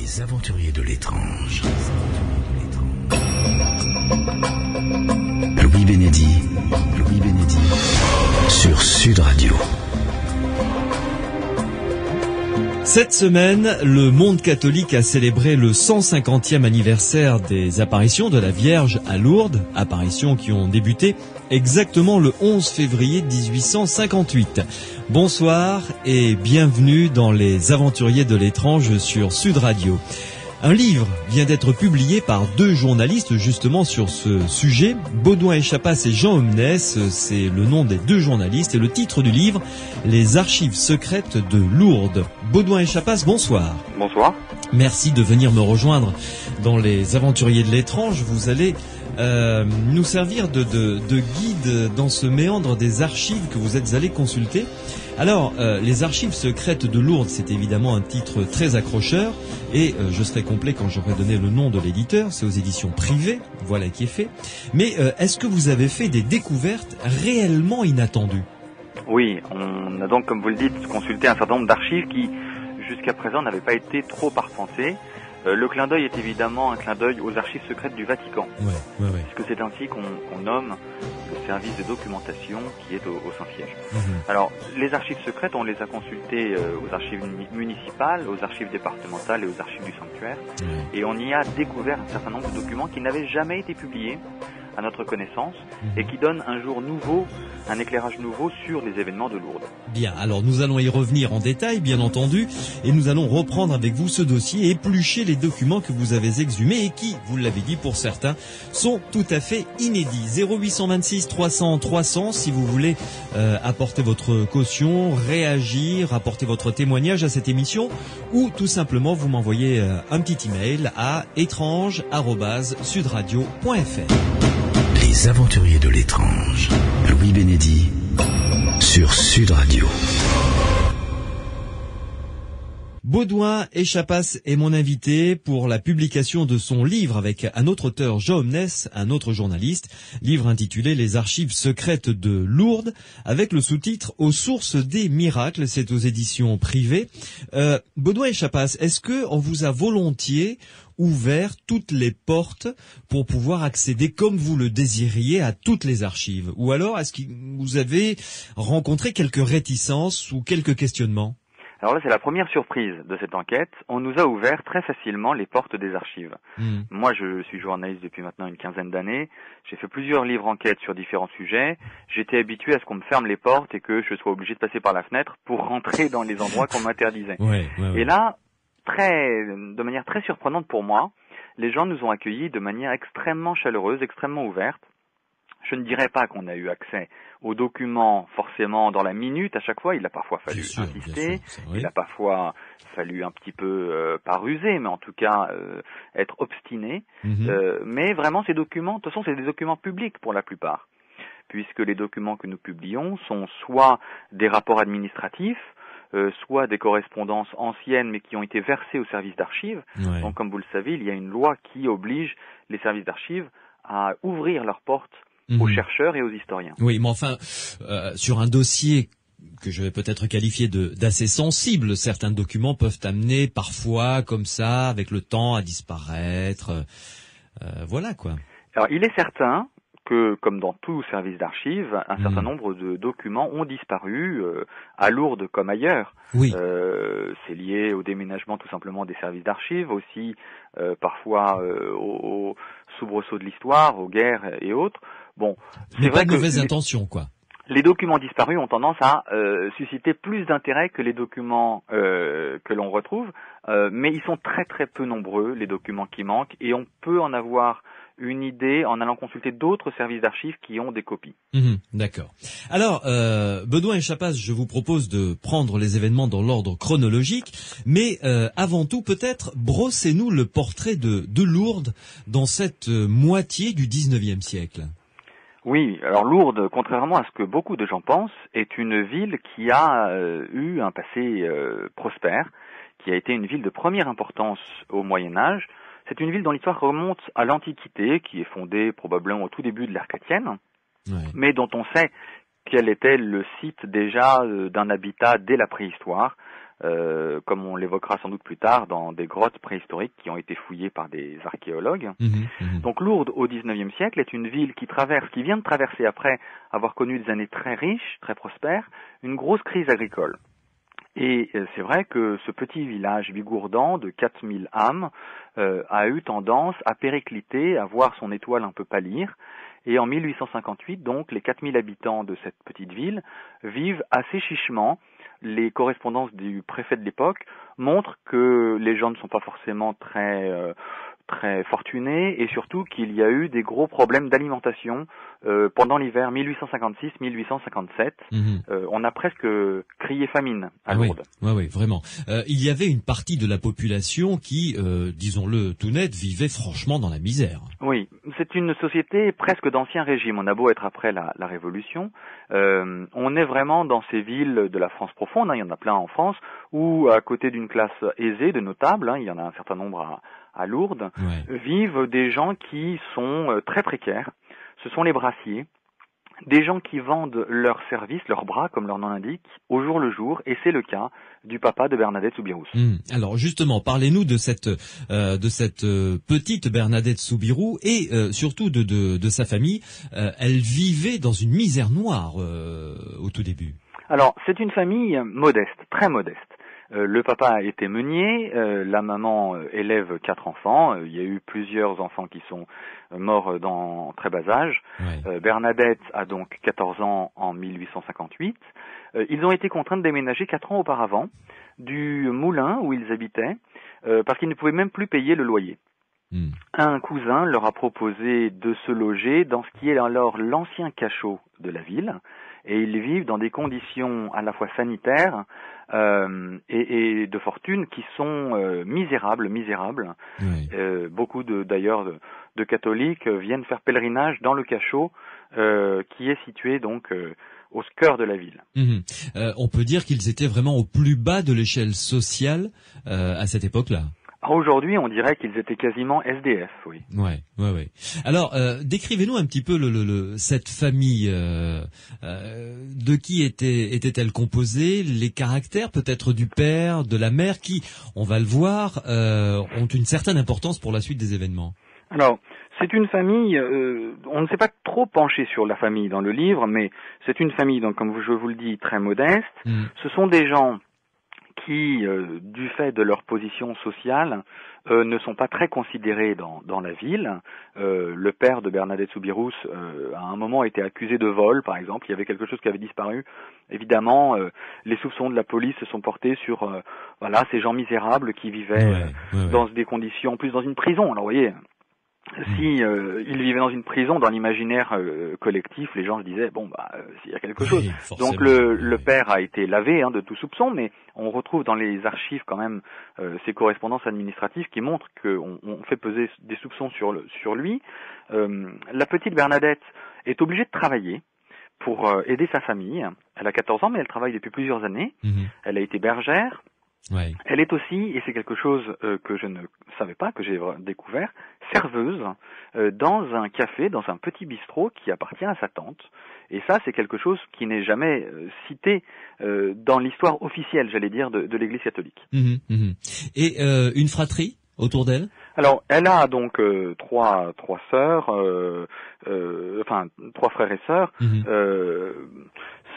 Les aventuriers de l'étrange. Louis Bénédy sur Sud Radio. Cette semaine, le monde catholique a célébré le 150e anniversaire des apparitions de la Vierge à Lourdes, apparitions qui ont débuté exactement le 11 février 1858. Bonsoir et bienvenue dans Les Aventuriers de l'étrange sur Sud Radio. Un livre vient d'être publié par deux journalistes justement sur ce sujet, Baudouin et Chapas et Jean Omnes, c'est le nom des deux journalistes et le titre du livre, Les archives secrètes de Lourdes. Baudouin et Chapas, bonsoir. Bonsoir. Merci de venir me rejoindre dans Les Aventuriers de l'étrange. Vous allez nous servir de guide dans ce méandre des archives que vous êtes allés consulter. Alors, les archives secrètes de Lourdes, c'est évidemment un titre très accrocheur, et je serai complet quand j'aurai donné le nom de l'éditeur, c'est aux éditions privées, voilà qui est fait. Mais est-ce que vous avez fait des découvertes réellement inattendues ? Oui, on a donc, comme vous le dites, consulté un certain nombre d'archives qui, jusqu'à présent, n'avaient pas été trop arpentées. Le clin d'œil est évidemment un clin d'œil aux archives secrètes du Vatican, ouais. puisque c'est ainsi qu'on nomme le service de documentation qui est au Saint-Siège. Mmh. Alors, les archives secrètes, on les a consultées aux archives municipales, aux archives départementales et aux archives du sanctuaire, et on y a découvert un certain nombre de documents qui n'avaient jamais été publiés à notre connaissance, et qui donnent un jour nouveau, un éclairage nouveau sur les événements de Lourdes. Bien, alors nous allons y revenir en détail, bien entendu, et nous allons reprendre avec vous ce dossier, éplucher les documents que vous avez exhumés et qui, vous l'avez dit pour certains, sont tout à fait inédits. 0826 300 300, si vous voulez apporter votre caution, réagir, apporter votre témoignage à cette émission, ou tout simplement vous m'envoyez un petit email à étrange@sudradio.fr. Les aventuriers de l'étrange. Louis Bénédy sur Sud Radio. Baudouin et Chapas est mon invité pour la publication de son livre avec un autre auteur, Jean Omnes, un autre journaliste, livre intitulé Les archives secrètes de Lourdes, avec le sous-titre Aux sources des miracles, c'est aux éditions privées. Baudouin et Chapas, est-ce que on vous a volontiers ouvert toutes les portes pour pouvoir accéder comme vous le désiriez à toutes les archives? Ou alors est-ce que vous avez rencontré quelques réticences ou quelques questionnements? Alors là, c'est la première surprise de cette enquête. On nous a ouvert très facilement les portes des archives. Moi, je suis journaliste depuis maintenant une quinzaine d'années. J'ai fait plusieurs livres enquêtes sur différents sujets. J'étais habitué à ce qu'on me ferme les portes et que je sois obligé de passer par la fenêtre pour rentrer dans les endroits qu'on m'interdisait. Ouais. Et là, de manière très surprenante pour moi, les gens nous ont accueillis de manière extrêmement chaleureuse, extrêmement ouverte. Je ne dirais pas qu'on a eu accès aux documents forcément dans la minute à chaque fois. Il a parfois fallu insister, il a parfois fallu un petit peu, pas ruser, mais en tout cas être obstiné. Mais vraiment ces documents, de toute façon c'est des documents publics pour la plupart, puisque les documents que nous publions sont soit des rapports administratifs, soit des correspondances anciennes mais qui ont été versées au service d'archives. Donc comme vous le savez, il y a une loi qui oblige les services d'archives à ouvrir leurs portes aux chercheurs et aux historiens. Oui, mais enfin, sur un dossier que je vais peut-être qualifier d'assez sensible, certains documents peuvent amener parfois, comme ça, avec le temps, à disparaître. Voilà, quoi. Alors, il est certain que, comme dans tout service d'archives, un certain nombre de documents ont disparu, à Lourdes comme ailleurs. Oui. C'est lié au déménagement tout simplement des services d'archives, aussi parfois au soubresaut de l'histoire, aux guerres et autres. Bon, c'est vrai que mauvaise intention, quoi. Les documents disparus ont tendance à susciter plus d'intérêt que les documents que l'on retrouve, mais ils sont très très peu nombreux, les documents qui manquent, et on peut en avoir une idée en allant consulter d'autres services d'archives qui ont des copies. D'accord. Alors, Baudouin et Chapas, je vous propose de prendre les événements dans l'ordre chronologique, mais avant tout, peut-être, brossez-nous le portrait de Lourdes dans cette moitié du 19e siècle. Oui, alors Lourdes, contrairement à ce que beaucoup de gens pensent, est une ville qui a eu un passé prospère, qui a été une ville de première importance au Moyen-Âge. C'est une ville dont l'histoire remonte à l'Antiquité, qui est fondée probablement au tout début de l'ère chrétienne, mais dont on sait qu'elle était le site déjà d'un habitat dès la préhistoire, comme on l'évoquera sans doute plus tard, dans des grottes préhistoriques qui ont été fouillées par des archéologues. Donc Lourdes, au XIXe siècle, est une ville qui vient de traverser, après avoir connu des années très riches, très prospères, une grosse crise agricole. Et c'est vrai que ce petit village bigourdan de 4000 âmes a eu tendance à péricliter, à voir son étoile un peu pâlir. Et en 1858, donc, les 4000 habitants de cette petite ville vivent assez chichement. Les correspondances du préfet de l'époque montrent que les gens ne sont pas forcément très fortunés, et surtout qu'il y a eu des gros problèmes d'alimentation pendant l'hiver 1856-1857. On a presque crié famine à Lourdes. Oui, vraiment. Il y avait une partie de la population qui, disons-le tout net, vivait franchement dans la misère. Oui, c'est une société presque d'ancien régime. On a beau être après la Révolution, on est vraiment dans ces villes de la France profonde, il y en a plein en France, où à côté d'une classe aisée, de notables, il y en a un certain nombre à Lourdes, vivent des gens qui sont très précaires. Ce sont les brassiers, des gens qui vendent leurs services, leurs bras, comme leur nom l'indique, au jour le jour, et c'est le cas du papa de Bernadette Soubirous. Alors justement, parlez-nous de cette petite Bernadette Soubirous et surtout de sa famille. Elle vivait dans une misère noire au tout début. Alors, c'est une famille modeste, très modeste. Le papa était meunier, la maman élève 4 enfants, il y a eu plusieurs enfants qui sont morts dans très bas âge. Bernadette a donc 14 ans en 1858. Ils ont été contraints de déménager 4 ans auparavant du moulin où ils habitaient parce qu'ils ne pouvaient même plus payer le loyer. Un cousin leur a proposé de se loger dans ce qui est alors l'ancien cachot de la ville, et ils vivent dans des conditions à la fois sanitaires et de fortune qui sont misérables. Beaucoup d'ailleurs de catholiques viennent faire pèlerinage dans le cachot qui est situé donc au cœur de la ville. On peut dire qu'ils étaient vraiment au plus bas de l'échelle sociale à cette époque-là. Aujourd'hui, on dirait qu'ils étaient quasiment SDF, oui. Ouais. Alors, décrivez-nous un petit peu cette famille. De qui était-elle composée? Les caractères, peut-être du père, de la mère, qui, on va le voir, ont une certaine importance pour la suite des événements. Alors, c'est une famille, on ne s'est pas trop penché sur la famille dans le livre, mais c'est une famille, donc comme je vous le dis, très modeste. Ce sont des gens qui, du fait de leur position sociale, ne sont pas très considérés dans la ville. Le père de Bernadette Soubirous, à un moment, a été accusé de vol, par exemple. Il y avait quelque chose qui avait disparu. Évidemment, les soupçons de la police se sont portés sur ces gens misérables qui vivaient dans des conditions, en plus dans une prison. Alors, vous voyez, si ils vivaient dans une prison, dans l'imaginaire collectif, les gens se disaient s'il y a quelque chose. Donc le père a été lavé de tout soupçon, mais on retrouve dans les archives quand même ces correspondances administratives qui montrent qu'on fait peser des soupçons sur lui. La petite Bernadette est obligée de travailler pour aider sa famille. Elle a 14 ans, mais elle travaille depuis plusieurs années. Elle a été bergère. Elle est aussi, et c'est quelque chose que je ne savais pas, que j'ai découvert, serveuse dans un café, dans un petit bistrot qui appartient à sa tante. Et ça, c'est quelque chose qui n'est jamais cité dans l'histoire officielle, j'allais dire, de l'Église catholique. Et une fratrie autour d'elle? Alors, elle a donc trois sœurs, trois frères et sœurs.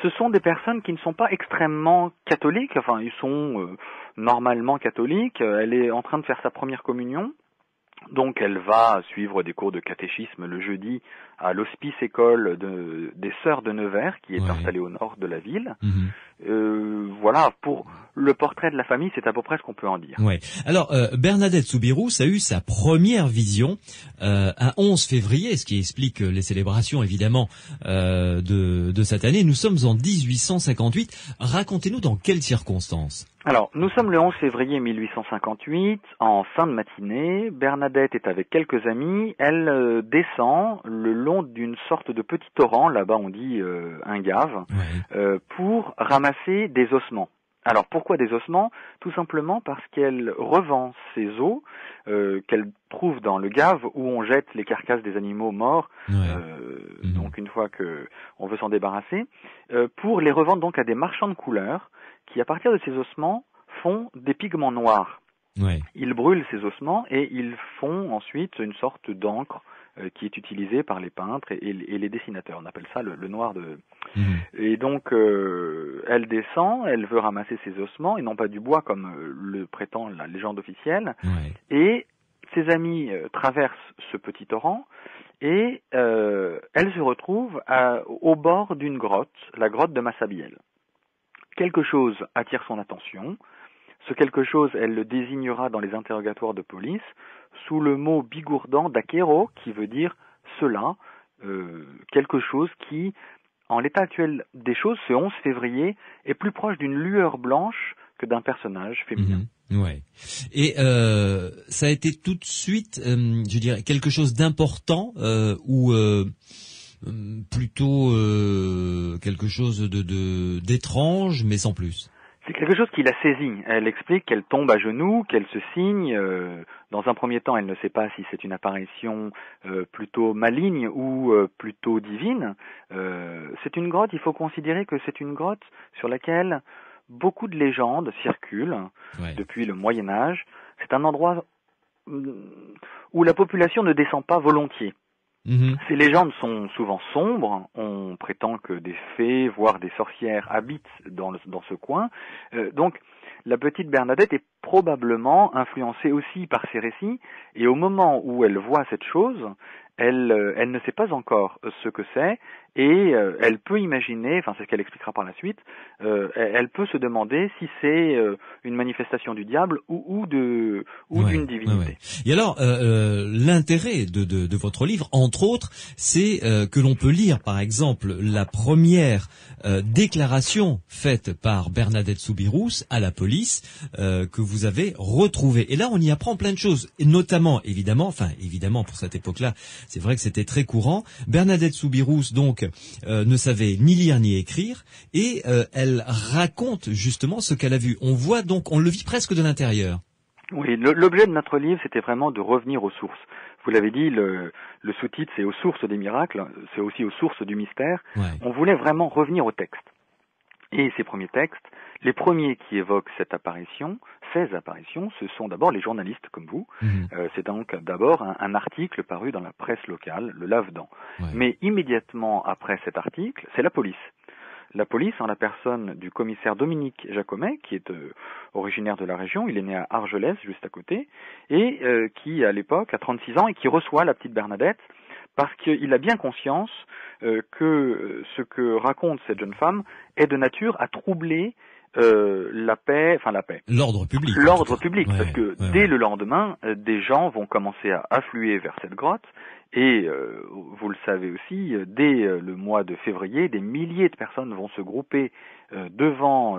Ce sont des personnes qui ne sont pas extrêmement catholiques, ils sont normalement catholiques. Elle est en train de faire sa première communion, donc elle va suivre des cours de catéchisme le jeudi à l'hospice école des Sœurs de Nevers, qui est installé au nord de la ville. Pour le portrait de la famille, c'est à peu près ce qu'on peut en dire. Alors, Bernadette Soubirous a eu sa première vision un 11 février, ce qui explique les célébrations, évidemment, de cette année. Nous sommes en 1858. Racontez-nous dans quelles circonstances. Alors, nous sommes le 11 février 1858, en fin de matinée. Bernadette est avec quelques amis. Elle descend le long d'une sorte de petit torrent, là-bas on dit un gave, pour ramasser des ossements. Alors, pourquoi des ossements? Tout simplement parce qu'elle revend ces os qu'elle trouve dans le gave où on jette les carcasses des animaux morts, donc une fois que on veut s'en débarrasser, pour les revendre donc à des marchands de couleurs qui, à partir de ces ossements, font des pigments noirs. Ouais. Ils brûlent ces ossements et ils font ensuite une sorte d'encre qui est utilisée par les peintres et les dessinateurs. On appelle ça le noir de... Et donc, elle descend, elle veut ramasser ces ossements, et non pas du bois comme le prétend la légende officielle. Ouais. Et ses amis traversent ce petit torrent, et elle se retrouve au bord d'une grotte, la grotte de Massabielle. Quelque chose attire son attention. Ce quelque chose, elle le désignera dans les interrogatoires de police sous le mot bigourdan d'Akero, qui veut dire cela, quelque chose qui, en l'état actuel des choses, ce 11 février, est plus proche d'une lueur blanche que d'un personnage féminin. Ouais. Et ça a été tout de suite, je dirais, quelque chose d'important ou plutôt quelque chose d'étrange, mais sans plus. C'est quelque chose qui la saisit. Elle explique qu'elle tombe à genoux, qu'elle se signe. Dans un premier temps, elle ne sait pas si c'est une apparition plutôt maligne ou plutôt divine. C'est une grotte, il faut considérer que c'est une grotte sur laquelle beaucoup de légendes circulent depuis le Moyen-Âge. C'est un endroit où la population ne descend pas volontiers. Ces légendes sont souvent sombres. On prétend que des fées, voire des sorcières habitent dans ce coin. Donc, la petite Bernadette est probablement influencée aussi par ces récits. Et au moment où elle voit cette chose, elle ne sait pas encore ce que c'est. Et elle peut imaginer, enfin c'est ce qu'elle expliquera par la suite, elle peut se demander si c'est une manifestation du diable ou d'une divinité. Et alors, l'intérêt de votre livre, entre autres, c'est que l'on peut lire, par exemple, la première déclaration faite par Bernadette Soubirous à la police que vous avez retrouvée. Et là, on y apprend plein de choses, et notamment, évidemment pour cette époque-là, c'est vrai que c'était très courant. Bernadette Soubirous, donc, ne savait ni lire ni écrire, et elle raconte justement ce qu'elle a vu. On voit donc, on le vit presque de l'intérieur. Oui, l'objet de notre livre, c'était vraiment de revenir aux sources. Vous l'avez dit, le sous-titre, c'est aux sources des miracles, c'est aussi aux sources du mystère. Ouais. On voulait vraiment revenir au texte. Et ces premiers textes, les premiers qui évoquent ces apparitions, ce sont d'abord les journalistes comme vous. C'est donc d'abord un article paru dans la presse locale, le Lavedan. Ouais. Mais immédiatement après cet article, c'est la police. La police, en la personne du commissaire Dominique Jacomet, qui est originaire de la région, il est né à Argelès, juste à côté, et qui, à l'époque, a 36 ans et qui reçoit la petite Bernadette, parce qu'il a bien conscience que ce que raconte cette jeune femme est de nature à troubler la paix. L'ordre public. Parce que dès le lendemain, des gens vont commencer à affluer vers cette grotte. Et vous le savez aussi, dès le mois de février, des milliers de personnes vont se grouper devant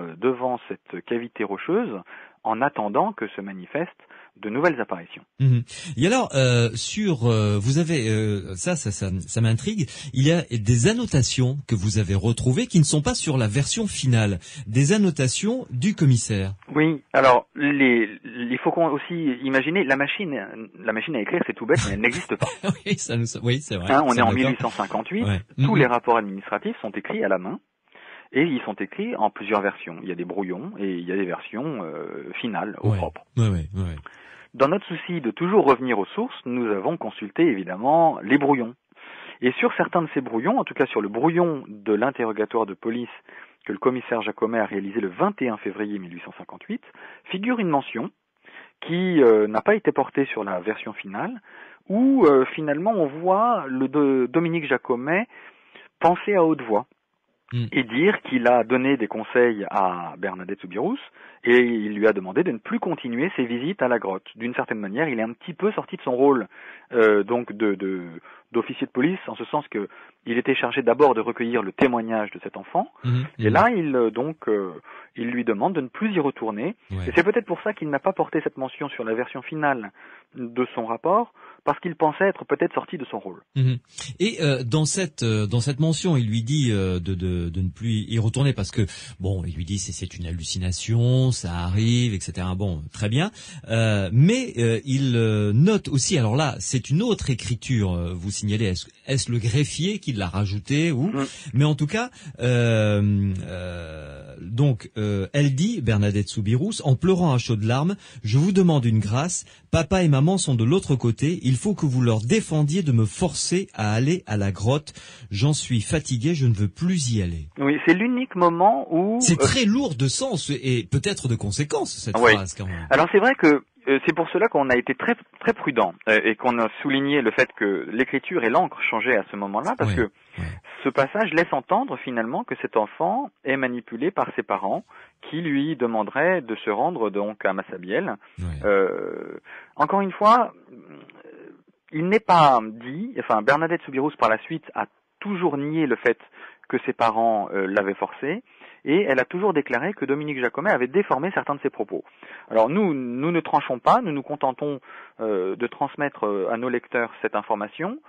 cette cavité rocheuse en attendant que se manifestent de nouvelles apparitions. Et alors, vous avez ça m'intrigue. Il y a des annotations que vous avez retrouvées qui ne sont pas sur la version finale, des annotations du commissaire. Oui. Alors, il faut aussi imaginer la machine à écrire, c'est tout bête, mais elle n'existe pas. Oui, c'est vrai. On est en 1858. Ouais. Tous les rapports administratifs sont écrits à la main. Et ils sont écrits en plusieurs versions. Il y a des brouillons et il y a des versions finales au propre. Ouais. Dans notre souci de toujours revenir aux sources, nous avons consulté évidemment les brouillons. Et sur certains de ces brouillons, en tout cas sur le brouillon de l'interrogatoire de police que le commissaire Jacomet a réalisé le 21 février 1858, figure une mention qui n'a pas été portée sur la version finale, où finalement on voit Dominique Jacomet penser à haute voix. Et dire qu'il a donné des conseils à Bernadette Soubirous et il lui a demandé de ne plus continuer ses visites à la grotte. D'une certaine manière, il est un petit peu sorti de son rôle donc d'officier de police, en ce sens que il était chargé d'abord de recueillir le témoignage de cet enfant, et là il lui demande de ne plus y retourner. Ouais. Et c'est peut-être pour ça qu'il n'a pas porté cette mention sur la version finale de son rapport, parce qu'il pensait être peut-être sorti de son rôle. Et dans cette mention, il lui dit de ne plus y retourner parce que il lui dit c'est une hallucination, ça arrive, etc. Bon, très bien. Mais il note aussi, alors là, c'est une autre écriture. Vous signaler est-ce le greffier qui l'a rajouté ou mais en tout cas elle dit, Bernadette Soubirous, en pleurant à chaudes larmes, je vous demande une grâce, papa et maman sont de l'autre côté, il faut que vous leur défendiez de me forcer à aller à la grotte, j'en suis fatigué, je ne veux plus y aller. Oui, c'est l'unique moment où... C'est très lourd de sens et peut-être de conséquences cette phrase quand même. Alors c'est vrai que c'est pour cela qu'on a été très très prudent et qu'on a souligné le fait que l'écriture et l'encre changeaient à ce moment-là parce que ce passage laisse entendre finalement que cet enfant est manipulé par ses parents qui lui demanderaient de se rendre donc à Massabielle. Encore une fois, il n'est pas dit, enfin Bernadette Soubirous par la suite a toujours nié le fait que ses parents l'avaient forcé. Et elle a toujours déclaré que Dominique Jacomet avait déformé certains de ses propos. Alors nous ne tranchons pas, nous nous contentons de transmettre à nos lecteurs cette information.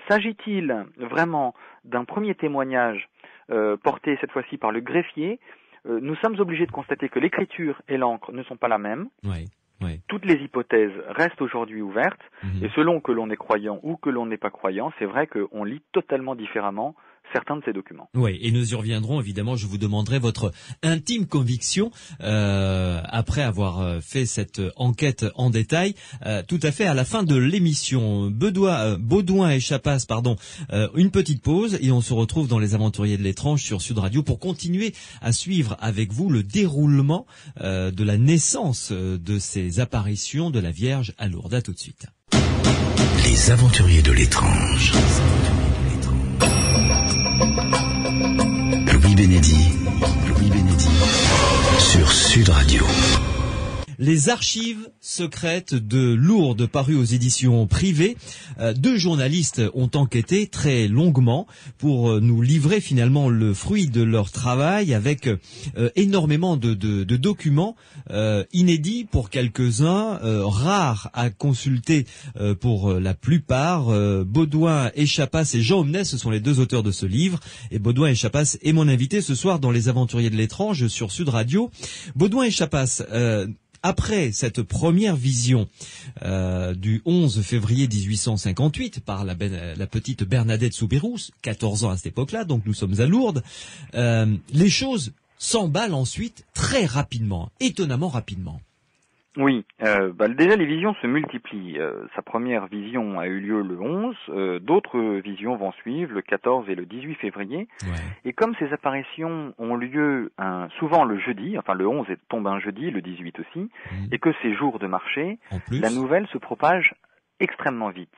S'agit-il vraiment d'un premier témoignage porté cette fois-ci par le greffier? Nous sommes obligés de constater que l'écriture et l'encre ne sont pas la même. Toutes les hypothèses restent aujourd'hui ouvertes. Et selon que l'on est croyant ou que l'on n'est pas croyant, c'est vrai qu'on lit totalement différemment certains de ces documents. Oui, et nous y reviendrons évidemment. Je vous demanderai votre intime conviction après avoir fait cette enquête en détail. Tout à fait à la fin de l'émission. Baudouin et Chapas, une petite pause et on se retrouve dans Les Aventuriers de l'étrange sur Sud Radio pour continuer à suivre avec vous le déroulement de la naissance de ces apparitions de la Vierge à Lourdes. À tout de suite. Les Aventuriers de l'étrange. Louis Bénédy sur Sud Radio. Les archives secrètes de Lourdes, parues aux éditions privées. Deux journalistes ont enquêté très longuement pour nous livrer finalement le fruit de leur travail avec énormément de documents inédits pour quelques-uns, rares à consulter pour la plupart. Baudouin et Chapas et Jean Omnes, ce sont les deux auteurs de ce livre. Et Baudouin et Chapas est mon invité ce soir dans Les Aventuriers de l'étrange sur Sud Radio. Baudouin et Chapas, après cette première vision du 11 février 1858 par la petite Bernadette Soubirous, 14 ans à cette époque-là, donc nous sommes à Lourdes, les choses s'emballent ensuite très rapidement, étonnamment rapidement. Oui, déjà les visions se multiplient. Sa première vision a eu lieu le 11, d'autres visions vont suivre le 14 et le 18 février. Et comme ces apparitions ont lieu souvent le jeudi, enfin le 11 tombe un jeudi, le 18 aussi, et que c'est jour de marché, la nouvelle se propage extrêmement vite.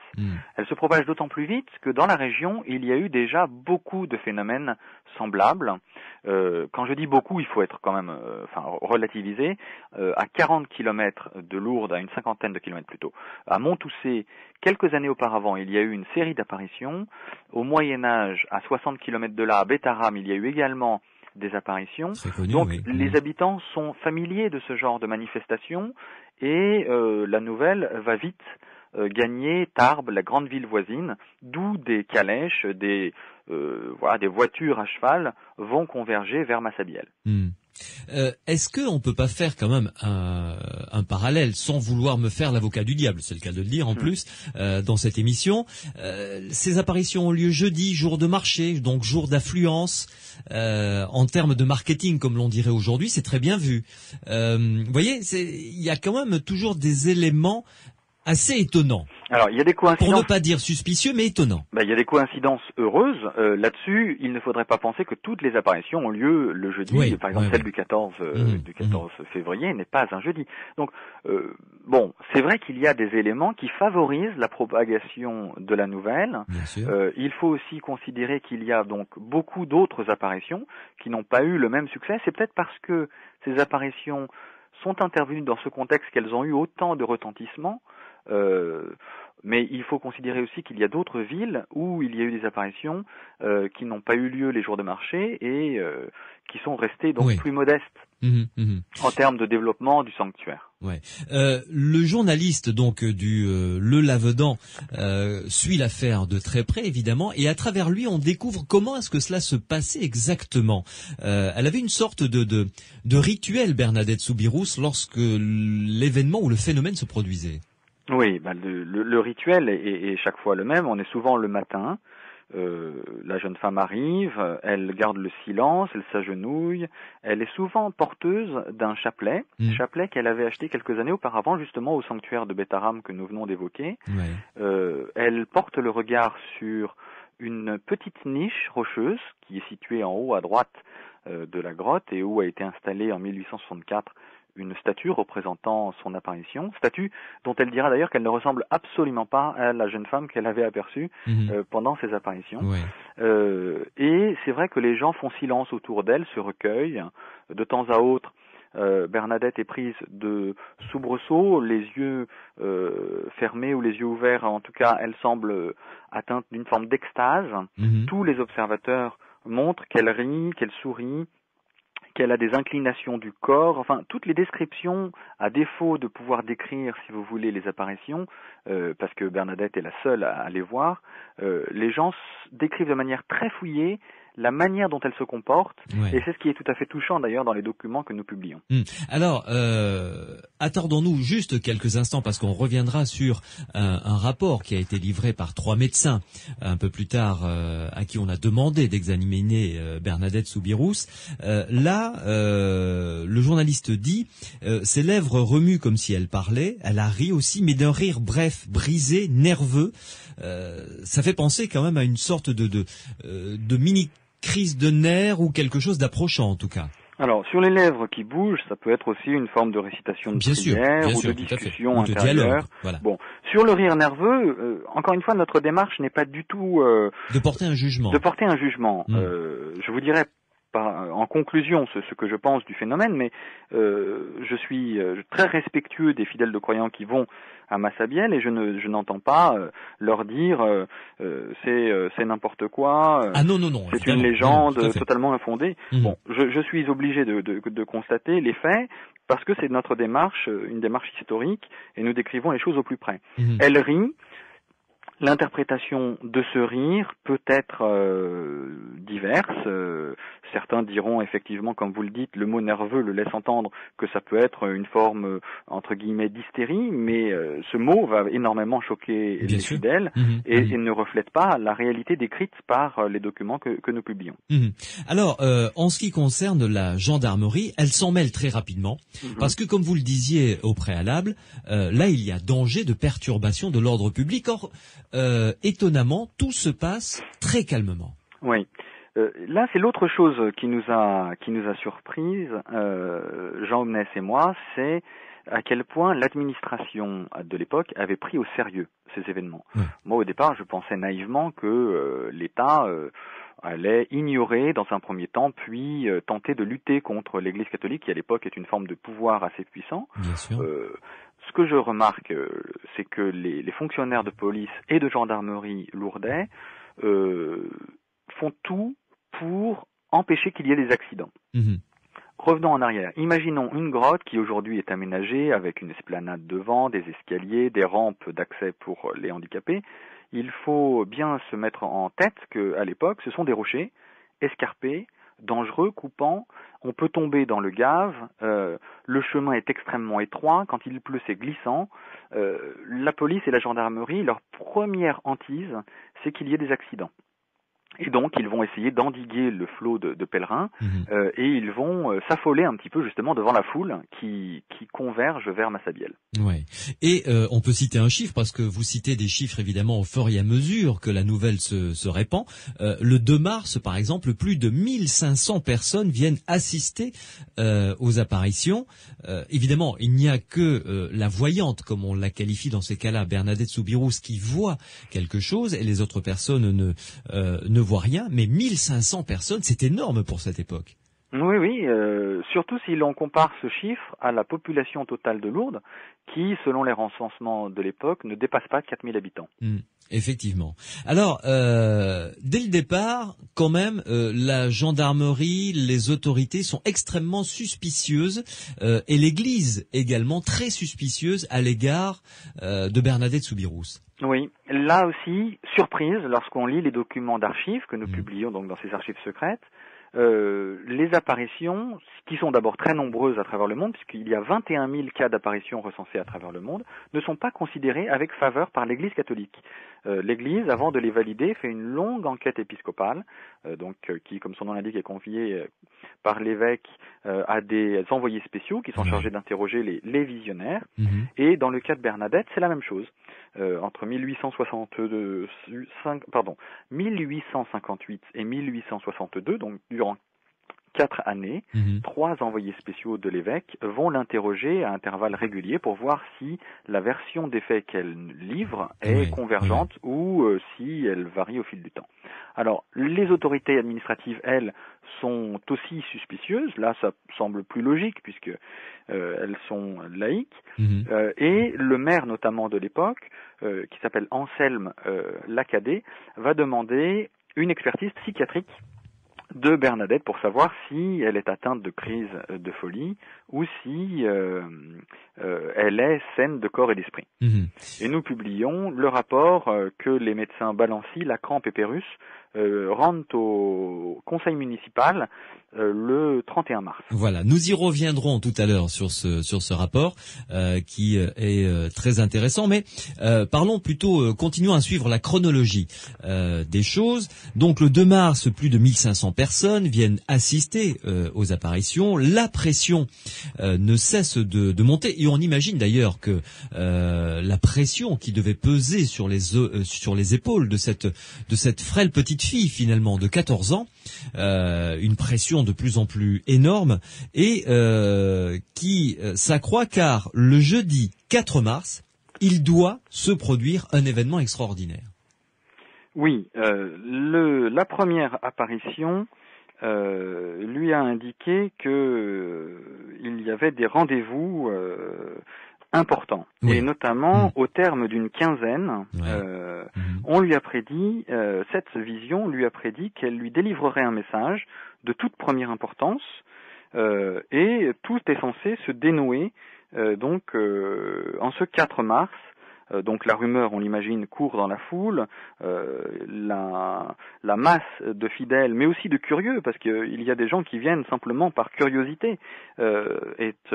Elle se propage d'autant plus vite que dans la région, il y a eu déjà beaucoup de phénomènes semblables. Quand je dis beaucoup, il faut être quand même relativisé. À 40 kilomètres de Lourdes, à une cinquantaine de kilomètres plutôt, à Montoussé, quelques années auparavant, il y a eu une série d'apparitions. Au Moyen-Âge, à 60 kilomètres de là, à Bétharram, il y a eu également des apparitions. Donc les habitants sont familiers de ce genre de manifestations et la nouvelle va vite gagner Tarbes, la grande ville voisine, d'où des calèches, des voitures à cheval vont converger vers Massabielle. Est-ce qu'on peut pas faire quand même un parallèle sans vouloir me faire l'avocat du diable, c'est le cas de le dire en plus, dans cette émission. Ces apparitions ont lieu jeudi, jour de marché, donc jour d'affluence. En termes de marketing, comme l'on dirait aujourd'hui, c'est très bien vu. Vous voyez, il y a quand même toujours des éléments assez étonnant. Alors, il y a des coïncidences. Pour ne pas dire suspicieux, mais étonnant. Il y a des coïncidences heureuses. Là-dessus, il ne faudrait pas penser que toutes les apparitions ont lieu le jeudi. Par exemple, celle du 14 février n'est pas un jeudi. Donc, c'est vrai qu'il y a des éléments qui favorisent la propagation de la nouvelle. Il faut aussi considérer qu'il y a donc beaucoup d'autres apparitions qui n'ont pas eu le même succès. C'est peut-être parce que ces apparitions sont intervenues dans ce contexte qu'elles ont eu autant de retentissement. Mais il faut considérer aussi qu'il y a d'autres villes où il y a eu des apparitions qui n'ont pas eu lieu les jours de marché et qui sont restées donc plus modestes en termes de développement du sanctuaire. Le journaliste donc du Le Lavedan suit l'affaire de très près évidemment et à travers lui on découvre comment est-ce que cela se passait exactement. Elle avait une sorte de rituel, Bernadette Soubirous, lorsque l'événement ou le phénomène se produisait. Oui, le rituel est chaque fois le même. On est souvent le matin. La jeune femme arrive, elle garde le silence, elle s'agenouille, elle est souvent porteuse d'un chapelet, chapelet qu'elle avait acheté quelques années auparavant justement au sanctuaire de Beth-Aram que nous venons d'évoquer. Ouais. Elle porte le regard sur une petite niche rocheuse qui est située en haut à droite de la grotte et où a été installée en 1864 une statue représentant son apparition, statue dont elle dira d'ailleurs qu'elle ne ressemble absolument pas à la jeune femme qu'elle avait aperçue pendant ses apparitions. Ouais. Et c'est vrai que les gens font silence autour d'elle, se recueillent. De temps à autre, Bernadette est prise de soubresauts, les yeux fermés ou les yeux ouverts. En tout cas, elle semble atteinte d'une forme d'extase. Tous les observateurs montrent qu'elle rit, qu'elle sourit, qu'elle a des inclinations du corps, enfin toutes les descriptions, à défaut de pouvoir décrire, si vous voulez, les apparitions, parce que Bernadette est la seule à les voir, les gens décrivent de manière très fouillée la manière dont elle se comporte, ouais. Et c'est ce qui est tout à fait touchant d'ailleurs dans les documents que nous publions. Alors, attardons-nous juste quelques instants parce qu'on reviendra sur un rapport qui a été livré par 3 médecins un peu plus tard, à qui on a demandé d'examiner Bernadette Soubirous. Là, le journaliste dit, ses lèvres remuent comme si elle parlait, elle a ri aussi, mais d'un rire bref, brisé, nerveux. Ça fait penser quand même à une sorte de mini crise de nerfs ou quelque chose d'approchant en tout cas. Alors, sur les lèvres qui bougent, ça peut être aussi une forme de récitation de prière ou de discussion intérieure. Voilà. Bon, sur le rire nerveux, encore une fois, notre démarche n'est pas du tout de porter un jugement. Je vous dirais en conclusion ce que je pense du phénomène, mais je suis très respectueux des fidèles de croyants qui vont à Massabielle et je n'entends pas leur dire c'est n'importe quoi, c'est une légende totalement infondée. Bon, je suis obligé de constater les faits parce que c'est notre démarche, une démarche historique et nous décrivons les choses au plus près. Elle rit. L'interprétation de ce rire peut être diverse. Certains diront effectivement, comme vous le dites, le mot nerveux le laisse entendre que ça peut être une forme, entre guillemets, d'hystérie, mais ce mot va énormément choquer les fidèles et ne reflète pas la réalité décrite par les documents que nous publions. Alors, en ce qui concerne la gendarmerie, elle s'en mêle très rapidement, parce que, comme vous le disiez au préalable, là, il y a danger de perturbation de l'ordre public. Or, étonnamment, tout se passe très calmement. Oui. Là, c'est l'autre chose qui nous a surprise, Jean Omnès et moi, c'est à quel point l'administration de l'époque avait pris au sérieux ces événements. Moi, au départ, je pensais naïvement que l'État allait ignorer dans un premier temps, puis tenter de lutter contre l'Église catholique, qui à l'époque est une forme de pouvoir assez puissant. Bien sûr. Ce que je remarque, c'est que les fonctionnaires de police et de gendarmerie lourdais font tout pour empêcher qu'il y ait des accidents. Revenons en arrière. Imaginons une grotte qui aujourd'hui est aménagée avec une esplanade devant, des escaliers, des rampes d'accès pour les handicapés. Il faut bien se mettre en tête qu'à l'époque, ce sont des rochers escarpés, dangereux, coupants. On peut tomber dans le gave. Le chemin est extrêmement étroit. Quand il pleut, c'est glissant. La police et la gendarmerie, leur première hantise, c'est qu'il y ait des accidents. Et donc, ils vont essayer d'endiguer le flot de pèlerins et ils vont s'affoler un petit peu justement devant la foule qui converge vers Massabielle. Ouais. Et on peut citer un chiffre parce que vous citez des chiffres évidemment au fur et à mesure que la nouvelle se répand. Le 2 mars, par exemple, plus de 1500 personnes viennent assister aux apparitions. Évidemment, il n'y a que la voyante, comme on la qualifie dans ces cas-là, Bernadette Soubirous, qui voit quelque chose et les autres personnes ne voient rien, mais 1500 personnes, c'est énorme pour cette époque. Oui, surtout si l'on compare ce chiffre à la population totale de Lourdes, qui, selon les recensements de l'époque, ne dépasse pas 4000 habitants. Effectivement. Alors, dès le départ, quand même, la gendarmerie, les autorités sont extrêmement suspicieuses, et l'Église également très suspicieuse à l'égard de Bernadette Soubirous. Oui, là aussi, surprise, lorsqu'on lit les documents d'archives que nous publions donc dans ces archives secrètes, les apparitions, qui sont d'abord très nombreuses à travers le monde, puisqu'il y a 21 000 cas d'apparitions recensés à travers le monde, ne sont pas considérées avec faveur par l'Église catholique. L'Église, avant de les valider, fait une longue enquête épiscopale, qui, comme son nom l'indique, est confiée par l'évêque à des envoyés spéciaux qui sont chargés d'interroger les visionnaires. Et dans le cas de Bernadette, c'est la même chose. Entre 1858 et 1862, donc durant 4 années, 3 envoyés spéciaux de l'évêque vont l'interroger à intervalles réguliers pour voir si la version des faits qu'elle livre est convergente ou si elle varie au fil du temps. Alors, les autorités administratives, elles, sont aussi suspicieuses. Là, ça semble plus logique puisque elles sont laïques. Et le maire, notamment de l'époque, qui s'appelle Anselme Lacadet, va demander une expertise psychiatrique de Bernadette pour savoir si elle est atteinte de crise de folie ou si elle est saine de corps et d'esprit. Et nous publions le rapport que les médecins Balancy, Lacrampe et Pérus rendent au conseil municipal le 31 mars. Voilà, nous y reviendrons tout à l'heure sur ce rapport qui est très intéressant, mais parlons plutôt, continuons à suivre la chronologie des choses. Donc le 2 mars, plus de 1500 personnes viennent assister aux apparitions. La pression ne cesse de monter et on imagine d'ailleurs que la pression qui devait peser sur les épaules de cette frêle petite fille finalement de 14 ans, une pression de plus en plus énorme et qui s'accroît car le jeudi 4 mars, il doit se produire un événement extraordinaire. Oui, la première apparition lui a indiqué que il y avait des rendez-vous importants, et notamment au terme d'une quinzaine, on lui a prédit, cette vision lui a prédit qu'elle lui délivrerait un message de toute première importance, et tout est censé se dénouer en ce 4 mars. Donc la rumeur, on l'imagine, court dans la foule, la masse de fidèles, mais aussi de curieux, parce qu'il y a des gens qui viennent simplement par curiosité, est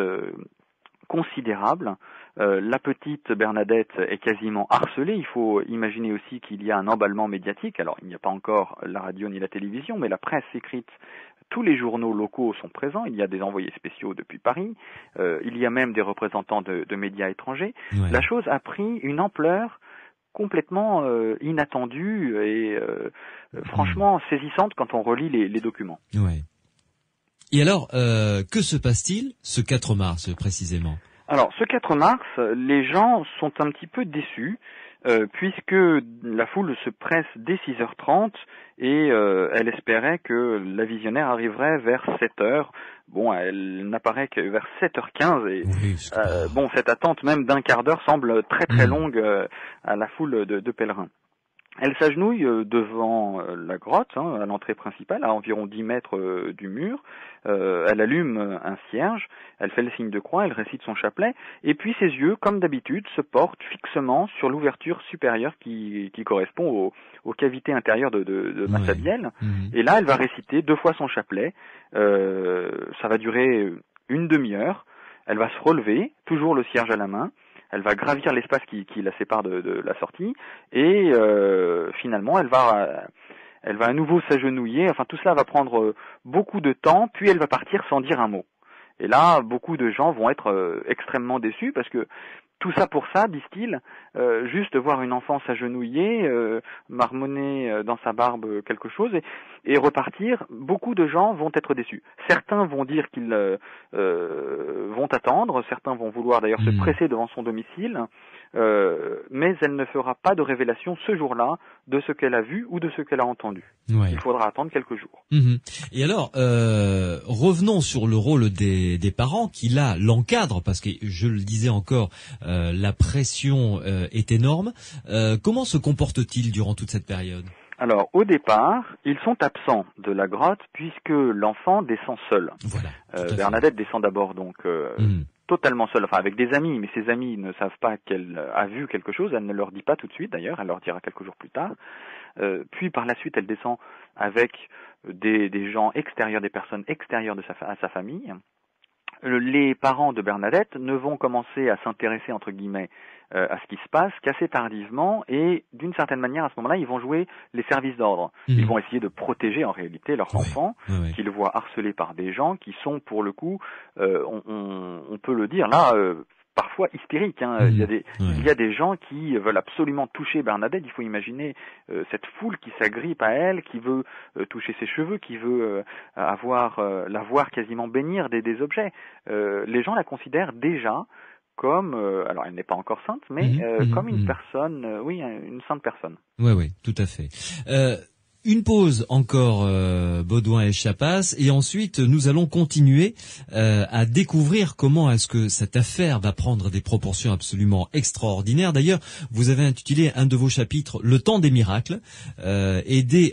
considérable. La petite Bernadette est quasiment harcelée. Il faut imaginer aussi qu'il y a un emballement médiatique. Alors, il n'y a pas encore la radio ni la télévision, mais la presse écrite, tous les journaux locaux sont présents. Il y a des envoyés spéciaux depuis Paris. Il y a même des représentants de médias étrangers. La chose a pris une ampleur complètement inattendue et franchement saisissante quand on relit les documents. Et alors, que se passe-t-il ce 4 mars précisément ? Alors, ce 4 mars, les gens sont un petit peu déçus, puisque la foule se presse dès 6h30 et elle espérait que la visionnaire arriverait vers 7h. Bon, elle n'apparaît que vers 7h15 et cette attente même d'un quart d'heure semble très très longue à la foule de pèlerins. Elle s'agenouille devant la grotte, à l'entrée principale, à environ 10 mètres du mur. Elle allume un cierge, elle fait le signe de croix, elle récite son chapelet, et puis ses yeux, comme d'habitude, se portent fixement sur l'ouverture supérieure qui correspond aux cavités intérieures de Massabielle. Et là, elle va réciter 2 fois son chapelet. Ça va durer une demi-heure. Elle va se relever, toujours le cierge à la main. Elle va gravir l'espace qui la sépare de la sortie et finalement elle va à nouveau s'agenouiller. Enfin, tout cela va prendre beaucoup de temps, puis elle va partir sans dire un mot. Et là, beaucoup de gens vont être extrêmement déçus parce que tout ça pour ça, disent-ils, juste voir une enfant s'agenouiller, marmonner dans sa barbe quelque chose et repartir, beaucoup de gens vont être déçus. Certains vont dire qu'ils vont attendre, certains vont vouloir d'ailleurs se presser devant son domicile, mais elle ne fera pas de révélation ce jour-là de ce qu'elle a vu ou de ce qu'elle a entendu. Il faudra attendre quelques jours. Et alors, revenons sur le rôle des parents qui là l'encadrent, parce que je le disais encore, la pression est énorme. Comment se comportent-ils durant toute cette période ? Alors, au départ, ils sont absents de la grotte puisque l'enfant descend seul. Bernadette descend d'abord donc totalement seule, enfin avec des amis, mais ses amis ne savent pas qu'elle a vu quelque chose, elle ne leur dit pas tout de suite d'ailleurs, elle leur dira quelques jours plus tard. Puis par la suite, elle descend avec des gens extérieurs, des personnes extérieures à sa famille. Les parents de Bernadette ne vont commencer à s'intéresser, entre guillemets, à ce qui se passe qu'assez tardivement, et d'une certaine manière, à ce moment-là, ils vont jouer les services d'ordre. Ils vont essayer de protéger en réalité leur enfant, qu'ils voient harcelés par des gens qui sont, pour le coup, on peut le dire là, parfois hystériques. Il y a des gens qui veulent absolument toucher Bernadette. Il faut imaginer cette foule qui s'agrippe à elle, qui veut toucher ses cheveux, qui veut la voir quasiment bénir des objets. Les gens la considèrent déjà comme, alors elle n'est pas encore sainte, mais comme une personne, une sainte personne. Oui, tout à fait. Une pause encore, Baudouin et Chapas, et ensuite nous allons continuer à découvrir comment est-ce que cette affaire va prendre des proportions absolument extraordinaires. D'ailleurs, vous avez intitulé un de vos chapitres « Le temps des miracles ».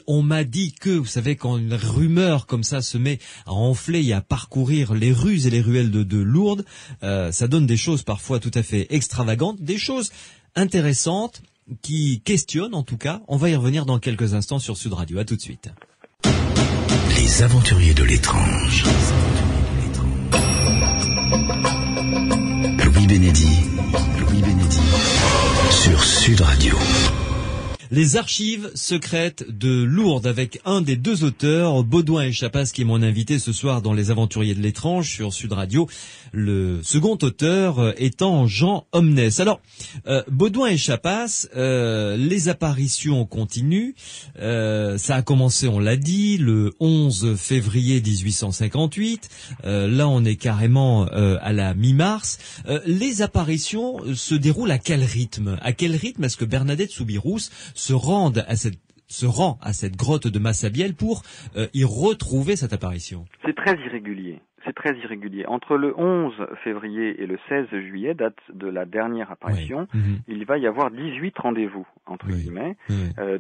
On m'a dit que, vous savez, quand une rumeur comme ça se met à enfler et à parcourir les rues et les ruelles de Lourdes, ça donne des choses parfois tout à fait extravagantes, des choses intéressantes, qui questionne en tout cas. On va y revenir dans quelques instants sur Sud Radio. À tout de suite. Les aventuriers de l'étrange. Louis Bénédy sur Sud Radio. Les archives secrètes de Lourdes avec un des deux auteurs, Baudouin et Chapas, qui est mon invité ce soir dans Les Aventuriers de l'étrange sur Sud Radio. Le second auteur étant Jean Omnès. Alors, Baudouin et Chapas, les apparitions continuent. Ça a commencé, on l'a dit, le 11 février 1858. Là, on est carrément à la mi-mars. Les apparitions se déroulent à quel rythme? À quel rythme est-ce que Bernadette Soubirous se rend à cette grotte de Massabielle pour y retrouver cette apparition? C'est très irrégulier. Entre le 11 février et le 16 juillet, date de la dernière apparition, il va y avoir 18 rendez-vous, entre guillemets.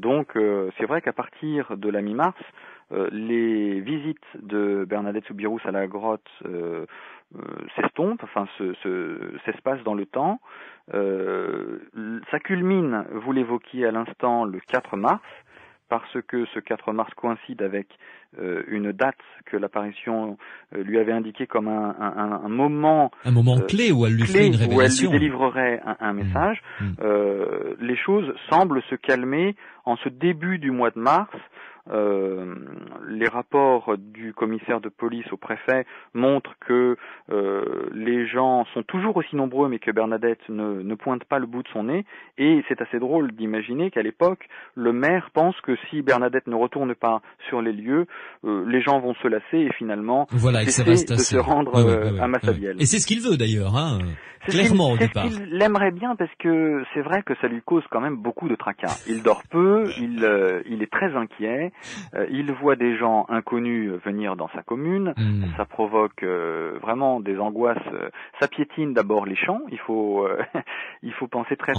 Donc, c'est vrai qu'à partir de la mi-mars, les visites de Bernadette Soubirous à la grotte s'estompent, s'espacent dans le temps. Ça culmine, vous l'évoquiez à l'instant, le 4 mars, parce que ce 4 mars coïncide avec une date que l'apparition lui avait indiquée comme un moment... Un moment clé où elle lui ferait une révélation. Où elle lui délivrerait un message. Les choses semblent se calmer en ce début du mois de mars. Les rapports du commissaire de police au préfet montrent que les gens sont toujours aussi nombreux, mais que Bernadette ne pointe pas le bout de son nez. Et c'est assez drôle d'imaginer qu'à l'époque, le maire pense que si Bernadette ne retourne pas sur les lieux, les gens vont se lasser et finalement cesser de se rendre à Massabielle. Et c'est ce qu'il veut d'ailleurs, clairement au départ. C'est ce qu'il aimerait bien, parce que c'est vrai que ça lui cause quand même beaucoup de tracas. Il dort peu, il est très inquiet, il voit des gens inconnus venir dans sa commune, ça provoque vraiment des angoisses. Ça piétine d'abord les champs, il faut penser très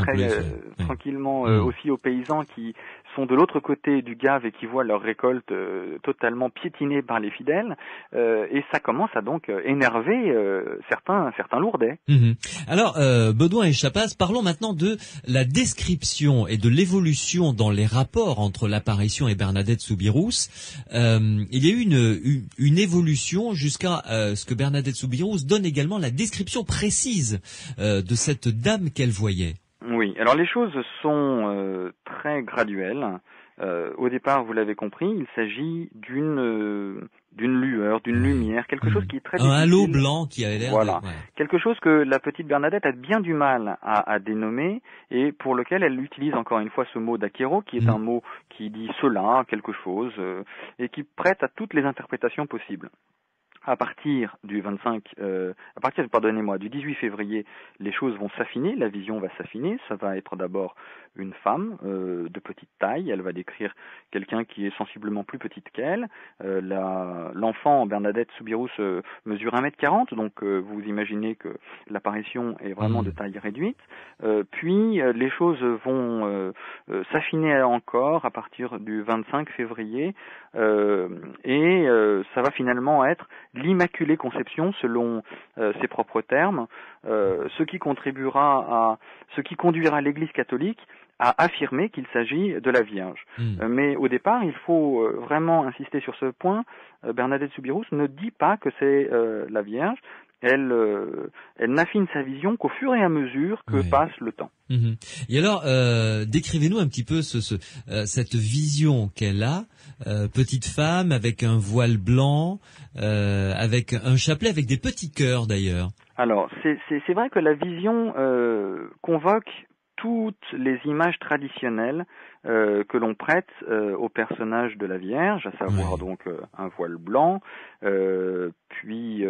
tranquillement aussi aux paysans qui sont de l'autre côté du Gave et qui voient leur récolte totalement piétinée par les fidèles, et ça commence à donc énerver certains Lourdais. Alors, Baudouin et Chapas, parlons maintenant de la description et de l'évolution dans les rapports entre l'apparition et Bernadette Soubirous. Il y a eu une évolution jusqu'à ce que Bernadette Soubirous donne également la description précise de cette dame qu'elle voyait. Oui, alors les choses sont très graduelles. Au départ, vous l'avez compris, il s'agit d'une lueur, d'une lumière, quelque chose qui est très difficile. Un halo blanc qui a l'air quelque chose que la petite Bernadette a bien du mal à dénommer, et pour lequel elle utilise encore une fois ce mot d'achéro, qui est un mot qui dit cela, quelque chose, et qui prête à toutes les interprétations possibles. À partir du 18 février, les choses vont s'affiner, la vision va s'affiner. Ça va être d'abord une femme de petite taille. Elle va décrire quelqu'un qui est sensiblement plus petite qu'elle. L'enfant Bernadette Soubirous mesure 1m40, donc vous imaginez que l'apparition est vraiment de taille réduite. Puis les choses vont s'affiner encore à partir du 25 février et ça va finalement être l'Immaculée Conception selon ses propres termes, ce qui conduira l'Église catholique à affirmer qu'il s'agit de la Vierge. Mais au départ, il faut vraiment insister sur ce point. Bernadette Soubirous ne dit pas que c'est la Vierge. Elle n'affine sa vision qu'au fur et à mesure que passe le temps. Et alors, décrivez-nous un petit peu cette vision qu'elle a, petite femme avec un voile blanc, avec un chapelet, avec des petits cœurs d'ailleurs. Alors, c'est vrai que la vision convoque toutes les images traditionnelles que l'on prête au personnage de la Vierge, à savoir donc un voile blanc, puis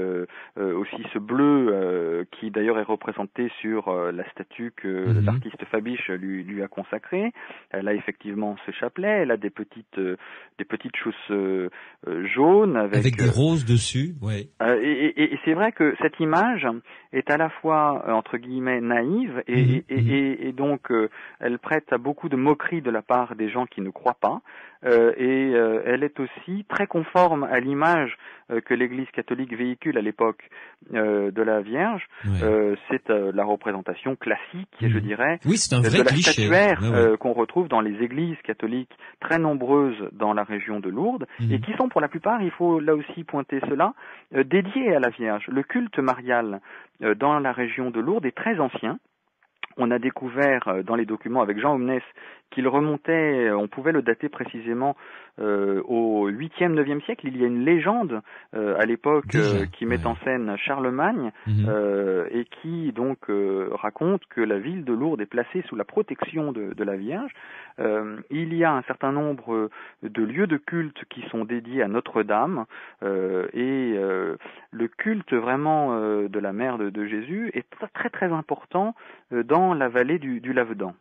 aussi ce bleu qui d'ailleurs est représenté sur la statue que l'artiste Fabiche lui a consacrée. Elle a effectivement ce chapelet, elle a des petites chausses jaunes avec des roses dessus, et c'est vrai que cette image est à la fois entre guillemets naïve et donc elle prête à beaucoup de moquerie de la part des gens qui ne croient pas, et elle est aussi très conforme à l'image que l'Église catholique véhicule à l'époque de la Vierge. C'est la représentation classique, je dirais, c'est un vrai de la cliché. statuaire qu'on retrouve dans les églises catholiques très nombreuses dans la région de Lourdes, et qui sont pour la plupart, il faut là aussi pointer cela, dédiées à la Vierge. Le culte marial dans la région de Lourdes est très ancien. On a découvert dans les documents avec Jean Omnes qu'il remontait, on pouvait le dater précisément au 8e, 9e siècle. Il y a une légende à l'époque qui met en scène Charlemagne et qui donc raconte que la ville de Lourdes est placée sous la protection de la Vierge. Il y a un certain nombre de lieux de culte qui sont dédiés à Notre-Dame et le culte vraiment de la mère de Jésus est très très important dans la vallée du Lavedan.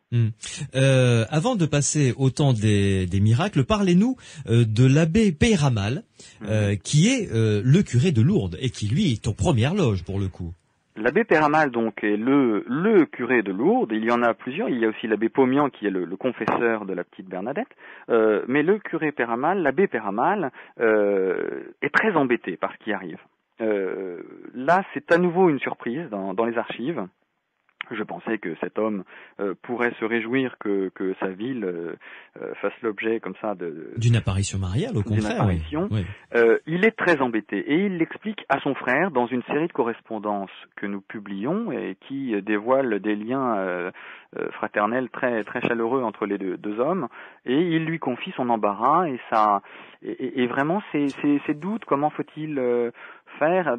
Avant de passer au temps des miracles, parlez-nous de l'abbé Peyramal, qui est le curé de Lourdes et qui lui est aux premières loges pour le coup. L'abbé Peyramal donc est le curé de Lourdes. Il y en a plusieurs. Il y a aussi l'abbé Pomian qui est le confesseur de la petite Bernadette. Mais le curé Peyramal, l'abbé Peyramal, est très embêté par ce qui arrive. Là, c'est à nouveau une surprise dans les archives. Je pensais que cet homme pourrait se réjouir que sa ville fasse l'objet comme ça d'une apparition mariale, au contraire. D'une apparition. Oui. Il est très embêté et il l'explique à son frère dans une série de correspondances que nous publions et qui dévoilent des liens fraternels très très chaleureux entre les deux hommes. Et il lui confie son embarras et vraiment ses doutes. Comment faut-il faire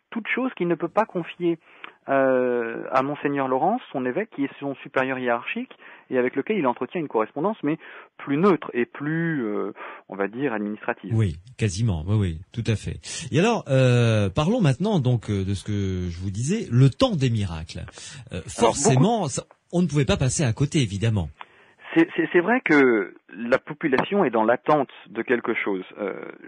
toute chose qu'il ne peut pas confier à Monseigneur Laurence, son évêque, qui est son supérieur hiérarchique, et avec lequel il entretient une correspondance, mais plus neutre et plus, on va dire, administrative. Oui, quasiment, oui, tout à fait. Et alors, parlons maintenant donc de ce que je vous disais, le temps des miracles. Forcément, on ne pouvait pas passer à côté, évidemment. C'est vrai que la population est dans l'attente de quelque chose.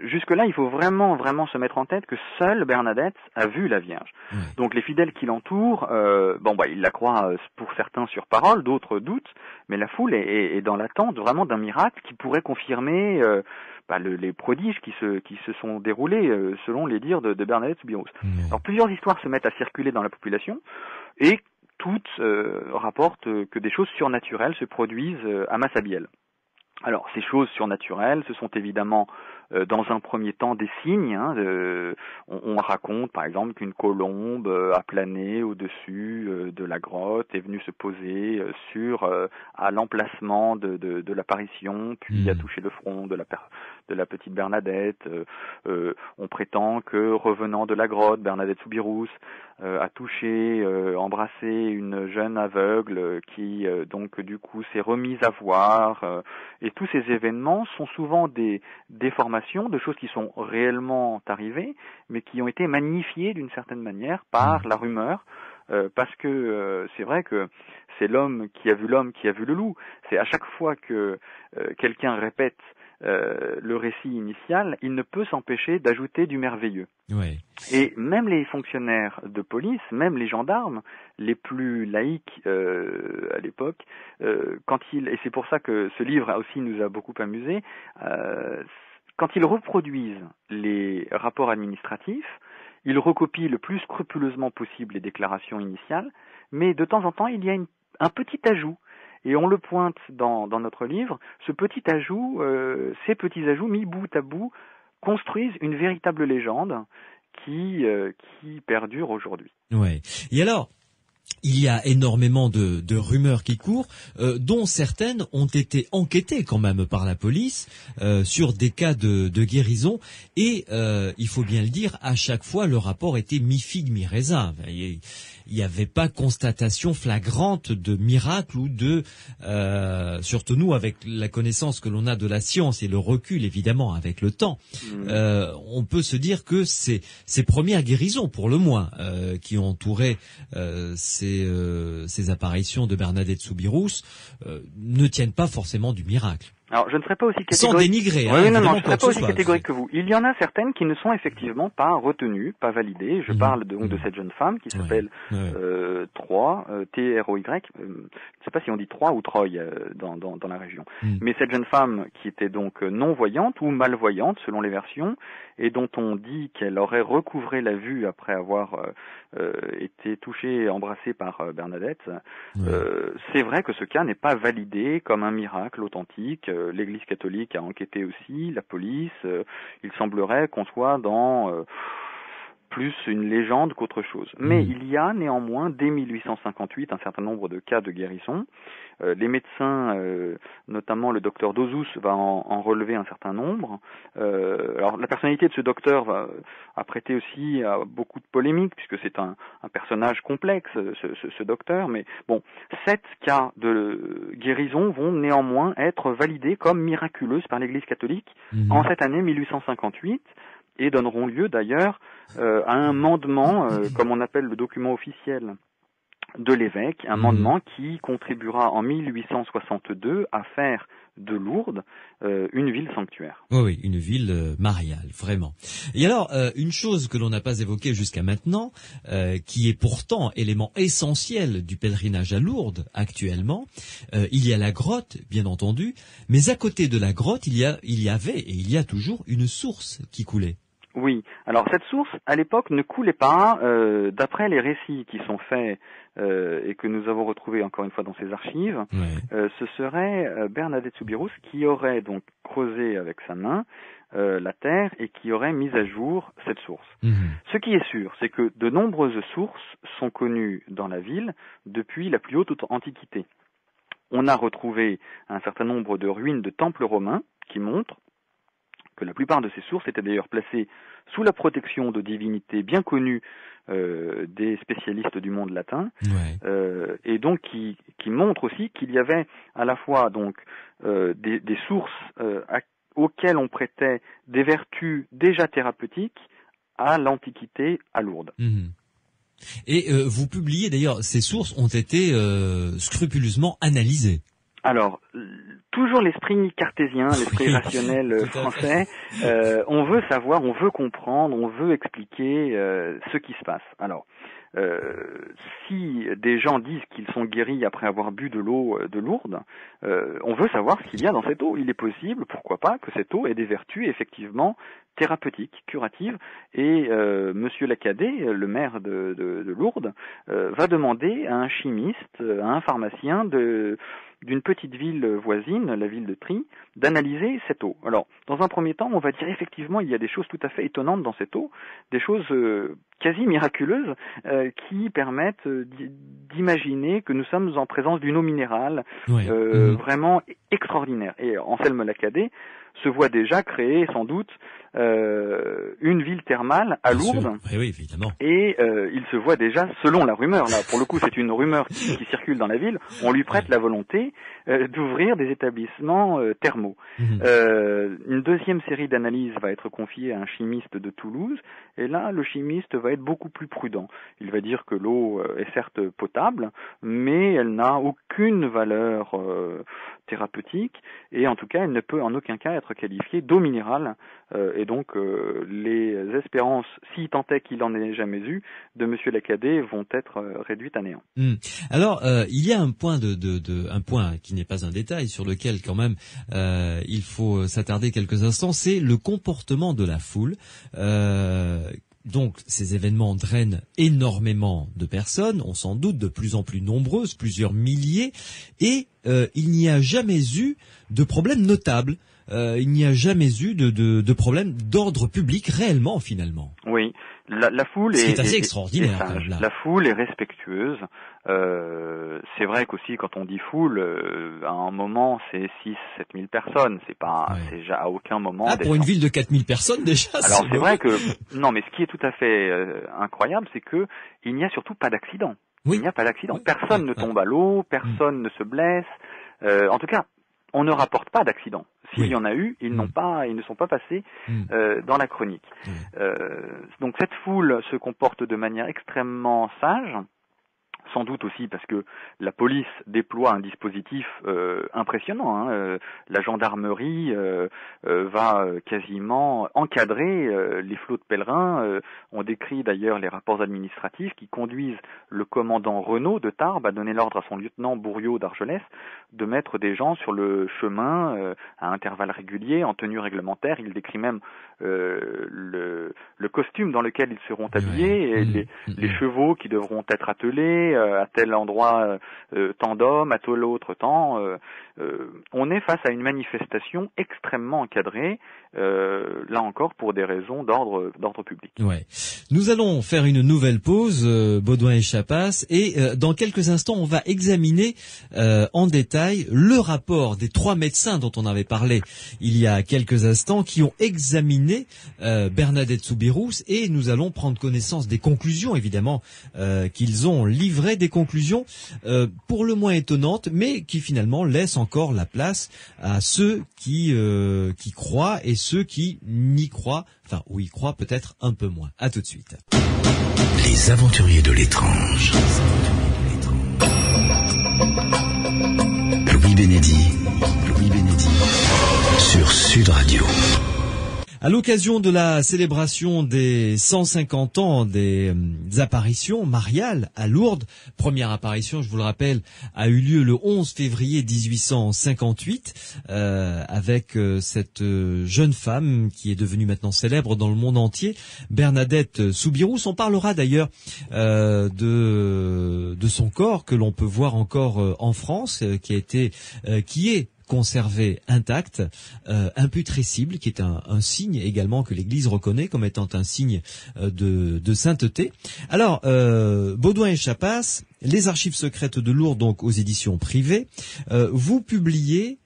Jusque-là, il faut vraiment se mettre en tête que seule Bernadette a vu la Vierge. Donc les fidèles qui l'entourent, ils la croient pour certains sur parole, d'autres doutent, mais la foule est dans l'attente vraiment d'un miracle qui pourrait confirmer les prodiges qui se sont déroulés selon les dires de Bernadette Soubirous. Alors plusieurs histoires se mettent à circuler dans la population et toutes rapportent que des choses surnaturelles se produisent à Massabielle. Alors, ces choses surnaturelles, ce sont évidemment, dans un premier temps, des signes. On raconte, par exemple, qu'une colombe a plané au-dessus de la grotte, est venue se poser à l'emplacement de l'apparition, puis a touché le front de la petite Bernadette. On prétend que, revenant de la grotte, Bernadette Soubirous a touché, embrassé une jeune aveugle qui, donc, du coup, s'est remise à voir. Et tous ces événements sont souvent des déformations de choses qui sont réellement arrivées, mais qui ont été magnifiées d'une certaine manière par la rumeur, parce que c'est vrai que c'est l'homme qui a vu le loup. C'est à chaque fois que quelqu'un répète le récit initial, il ne peut s'empêcher d'ajouter du merveilleux. Ouais. Et même les fonctionnaires de police, même les gendarmes, les plus laïcs à l'époque, et c'est pour ça que ce livre aussi nous a beaucoup amusés, quand ils reproduisent les rapports administratifs, ils recopient le plus scrupuleusement possible les déclarations initiales, mais de temps en temps, il y a un petit ajout. Et on le pointe dans notre livre, ces petits ajouts mis bout à bout construisent une véritable légende qui perdure aujourd'hui. Ouais. Et alors, il y a énormément de rumeurs qui courent, dont certaines ont été enquêtées quand même par la police sur des cas de guérison. Et il faut bien le dire, à chaque fois, le rapport était mi-figue, mi-raisin. Il n'y avait pas constatation flagrante de miracle ou de... surtout nous, avec la connaissance que l'on a de la science et le recul, évidemment, avec le temps, on peut se dire que ces premières guérisons, pour le moins, qui ont entouré ces apparitions de Bernadette Soubirous, ne tiennent pas forcément du miracle. Alors, je ne serais pas aussi catégorique. Sans dénigrer, oui, non, je ne serais pas aussi catégorique que vous. Il y en a certaines qui ne sont effectivement pas retenues, pas validées. Je parle donc de cette jeune femme qui s'appelle Troy, T-R-O-Y. Je ne sais pas si on dit Troy ou Troy dans la région. Mais cette jeune femme qui était donc non-voyante ou malvoyante, selon les versions, et dont on dit qu'elle aurait recouvré la vue après avoir été touchée et embrassée par Bernadette. C'est vrai que ce cas n'est pas validé comme un miracle authentique. L'Église catholique a enquêté aussi, la police. Il semblerait qu'on soit dans plus une légende qu'autre chose. Mais il y a néanmoins, dès 1858, un certain nombre de cas de guérison. Les médecins, notamment le docteur Dozus, va en relever un certain nombre. Alors la personnalité de ce docteur a prêté aussi à beaucoup de polémiques, puisque c'est un personnage complexe, ce docteur. Mais bon, 7 cas de guérison vont néanmoins être validés comme miraculeuses par l'Église catholique en cette année 1858. Et donneront lieu d'ailleurs à un mandement, comme on appelle le document officiel de l'évêque, un mandement qui contribuera en 1862 à faire de Lourdes une ville sanctuaire. Oui, une ville mariale, vraiment. Et alors, une chose que l'on n'a pas évoquée jusqu'à maintenant, qui est pourtant élément essentiel du pèlerinage à Lourdes actuellement, il y a la grotte, bien entendu, mais à côté de la grotte, il y avait et il y a toujours une source qui coulait. Oui, alors cette source, à l'époque, ne coulait pas, d'après les récits qui sont faits et que nous avons retrouvés encore une fois dans ces archives, ce serait Bernadette Soubirous qui aurait donc creusé avec sa main la terre et qui aurait mis à jour cette source. Ce qui est sûr, c'est que de nombreuses sources sont connues dans la ville depuis la plus haute antiquité. On a retrouvé un certain nombre de ruines de temples romains qui montrent que la plupart de ces sources étaient d'ailleurs placées sous la protection de divinités bien connues des spécialistes du monde latin, et donc qui montrent aussi qu'il y avait à la fois donc des sources auxquelles on prêtait des vertus déjà thérapeutiques à l'Antiquité à Lourdes. Et vous publiez d'ailleurs, ces sources ont été scrupuleusement analysées. Alors, toujours l'esprit cartésien, l'esprit rationnel français, on veut savoir, on veut comprendre, on veut expliquer ce qui se passe. Alors, si des gens disent qu'ils sont guéris après avoir bu de l'eau de Lourdes, on veut savoir ce qu'il y a dans cette eau. Il est possible, pourquoi pas, que cette eau ait des vertus effectivement thérapeutiques, curatives, et Monsieur Lacadet, le maire de Lourdes, va demander à un chimiste, à un pharmacien d'une petite ville voisine, la ville de Trie, d'analyser cette eau. Alors, dans un premier temps, on va dire effectivement, il y a des choses tout à fait étonnantes dans cette eau, des choses quasi miraculeuses qui permettent d'imaginer que nous sommes en présence d'une eau minérale vraiment extraordinaire. Et Anselme Lacadet se voit déjà créer sans doute une ville thermale à Lourdes. Oui, évidemment. Et il se voit déjà, selon la rumeur, là pour le coup c'est une rumeur qui circule dans la ville, on lui prête la volonté d'ouvrir des établissements thermaux. Une deuxième série d'analyses va être confiée à un chimiste de Toulouse, et là le chimiste va être beaucoup plus prudent. Il va dire que l'eau est certes potable, mais elle n'a aucune valeur thérapeutique, et en tout cas elle ne peut en aucun cas être qualifiée d'eau minérale, et donc les espérances, si tant est qu'il en ait jamais eu, de Monsieur Lacadet vont être réduites à néant. Alors il y a un point un point qui n'est pas un détail, sur lequel quand même il faut s'attarder quelques instants, c'est le comportement de la foule. donc ces événements drainent énormément de personnes, on s'en doute, de plus en plus nombreuses, plusieurs milliers, et il n'y a jamais eu de problème notable. Il n'y a jamais eu de problème d'ordre public réellement, finalement. Oui, la foule est assez extraordinaire. Sage. La foule est respectueuse. C'est vrai qu'aussi quand on dit foule, à un moment c'est 6-7 000 personnes. C'est pas, c'est à aucun moment. Pour une ville de 4 000 personnes déjà. Alors c'est vrai que non, mais ce qui est tout à fait incroyable, c'est que il n'y a surtout pas d'accident. Oui. Il n'y a pas d'accident. Personne ne tombe à l'eau, personne ne se blesse. En tout cas, on ne rapporte pas d'accident. S'il y en a eu, ils ne sont pas passés dans la chronique. Donc cette foule se comporte de manière extrêmement sage, sans doute aussi parce que la police déploie un dispositif impressionnant. La gendarmerie va quasiment encadrer les flots de pèlerins. On décrit d'ailleurs les rapports administratifs qui conduisent le commandant Renaud de Tarbes à donner l'ordre à son lieutenant Bourriot d'Argelès de mettre des gens sur le chemin à intervalles réguliers, en tenue réglementaire. Il décrit même le costume dans lequel ils seront habillés, et les chevaux qui devront être attelés à tel endroit tant d'hommes, à tel autre temps. On est face à une manifestation extrêmement encadrée, là encore pour des raisons d'ordre public. Ouais. Nous allons faire une nouvelle pause, Baudouin et Chapas, et dans quelques instants on va examiner en détail le rapport des 3 médecins dont on avait parlé il y a quelques instants, qui ont examiné Bernadette Soubirous, et nous allons prendre connaissance des conclusions, évidemment, qu'ils ont livrées, des conclusions pour le moins étonnantes, mais qui finalement laissent encore la place à ceux qui croient et ceux qui n'y croient, enfin, ou y croient peut-être un peu moins. À tout de suite. Les aventuriers de l'étrange. Louis Bénédy sur Sud Radio. À l'occasion de la célébration des 150 ans des apparitions mariales à Lourdes, première apparition, je vous le rappelle, a eu lieu le 11 février 1858 avec cette jeune femme qui est devenue maintenant célèbre dans le monde entier, Bernadette Soubirous. On parlera d'ailleurs de son corps que l'on peut voir encore en France, qui est conservé intact, imputrescible, qui est un signe également que l'Église reconnaît comme étant un signe de sainteté. Alors, Baudouin et Chapas, les archives secrètes de Lourdes, donc aux éditions privées, vous publiez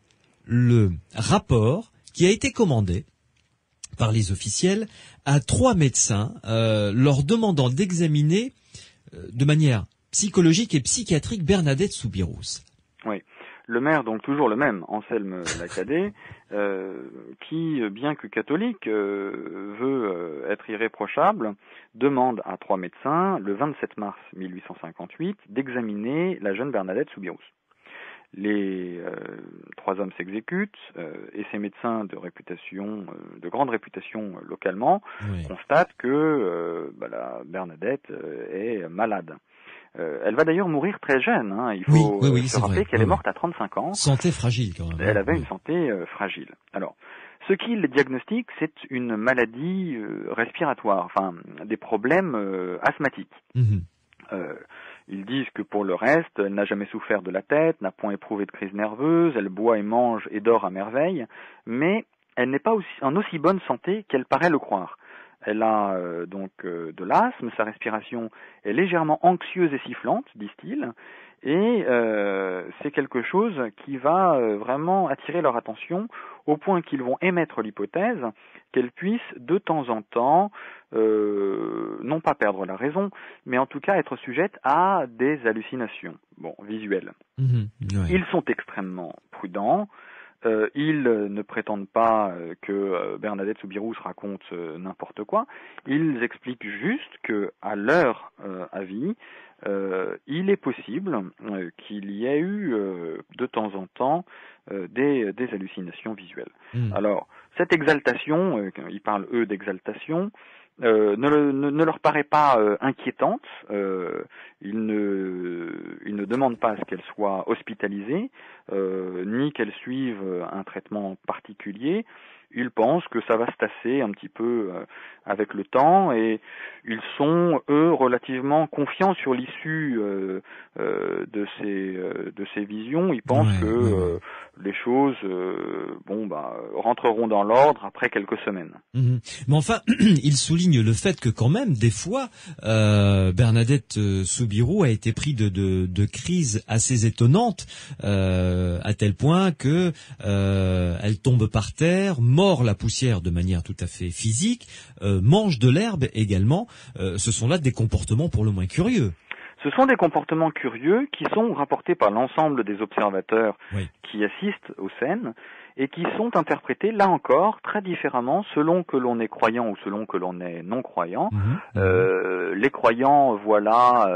le rapport qui a été commandé par les officiels à 3 médecins, leur demandant d'examiner de manière psychologique et psychiatrique Bernadette Soubirous. Oui. Le maire, donc toujours le même, Anselme Lacadet, qui, bien que catholique, veut être irréprochable, demande à 3 médecins, le 27 mars 1858, d'examiner la jeune Bernadette Soubirous. Les 3 hommes s'exécutent, et ces médecins de grande réputation localement, constatent que la Bernadette est malade. Elle va d'ailleurs mourir très jeune. Il faut se rappeler qu'elle est morte à 35 ans. Santé fragile quand même. Elle avait une santé fragile. Alors, ce qu'il diagnostique, c'est une maladie respiratoire, enfin des problèmes asthmatiques. Ils disent que pour le reste, elle n'a jamais souffert de la tête, n'a point éprouvé de crise nerveuse, elle boit et mange et dort à merveille, mais elle n'est pas en aussi bonne santé qu'elle paraît le croire. Elle a donc de l'asthme, sa respiration est légèrement anxieuse et sifflante, disent-ils, et c'est quelque chose qui va vraiment attirer leur attention au point qu'ils vont émettre l'hypothèse qu'elle puisse de temps en temps, non pas perdre la raison, mais en tout cas être sujette à des hallucinations visuelles. Ils sont extrêmement prudents. Ils ne prétendent pas que Bernadette Soubirous raconte n'importe quoi. Ils expliquent juste que, à leur avis, il est possible qu'il y ait eu de temps en temps des hallucinations visuelles. Alors, cette exaltation, ils parlent eux d'exaltation, ne leur paraît pas inquiétante. Ils ne demandent pas à ce qu'elle soit hospitalisée, ni qu'elle suive un traitement particulier. Ils pensent que ça va se tasser un petit peu avec le temps, et ils sont, eux, relativement confiants sur l'issue de ces visions. Ils pensent que les choses rentreront dans l'ordre après quelques semaines. Mais enfin, il souligne le fait que quand même, des fois, Bernadette Soubirous a été pris de crises assez étonnantes, à tel point que elle tombe par terre, mord la poussière de manière tout à fait physique, mange de l'herbe également. Ce sont là des comportements pour le moins curieux. Ce sont des comportements curieux qui sont rapportés par l'ensemble des observateurs qui assistent aux scènes, et qui sont interprétés, là encore, très différemment selon que l'on est croyant ou selon que l'on est non-croyant. Les croyants voient là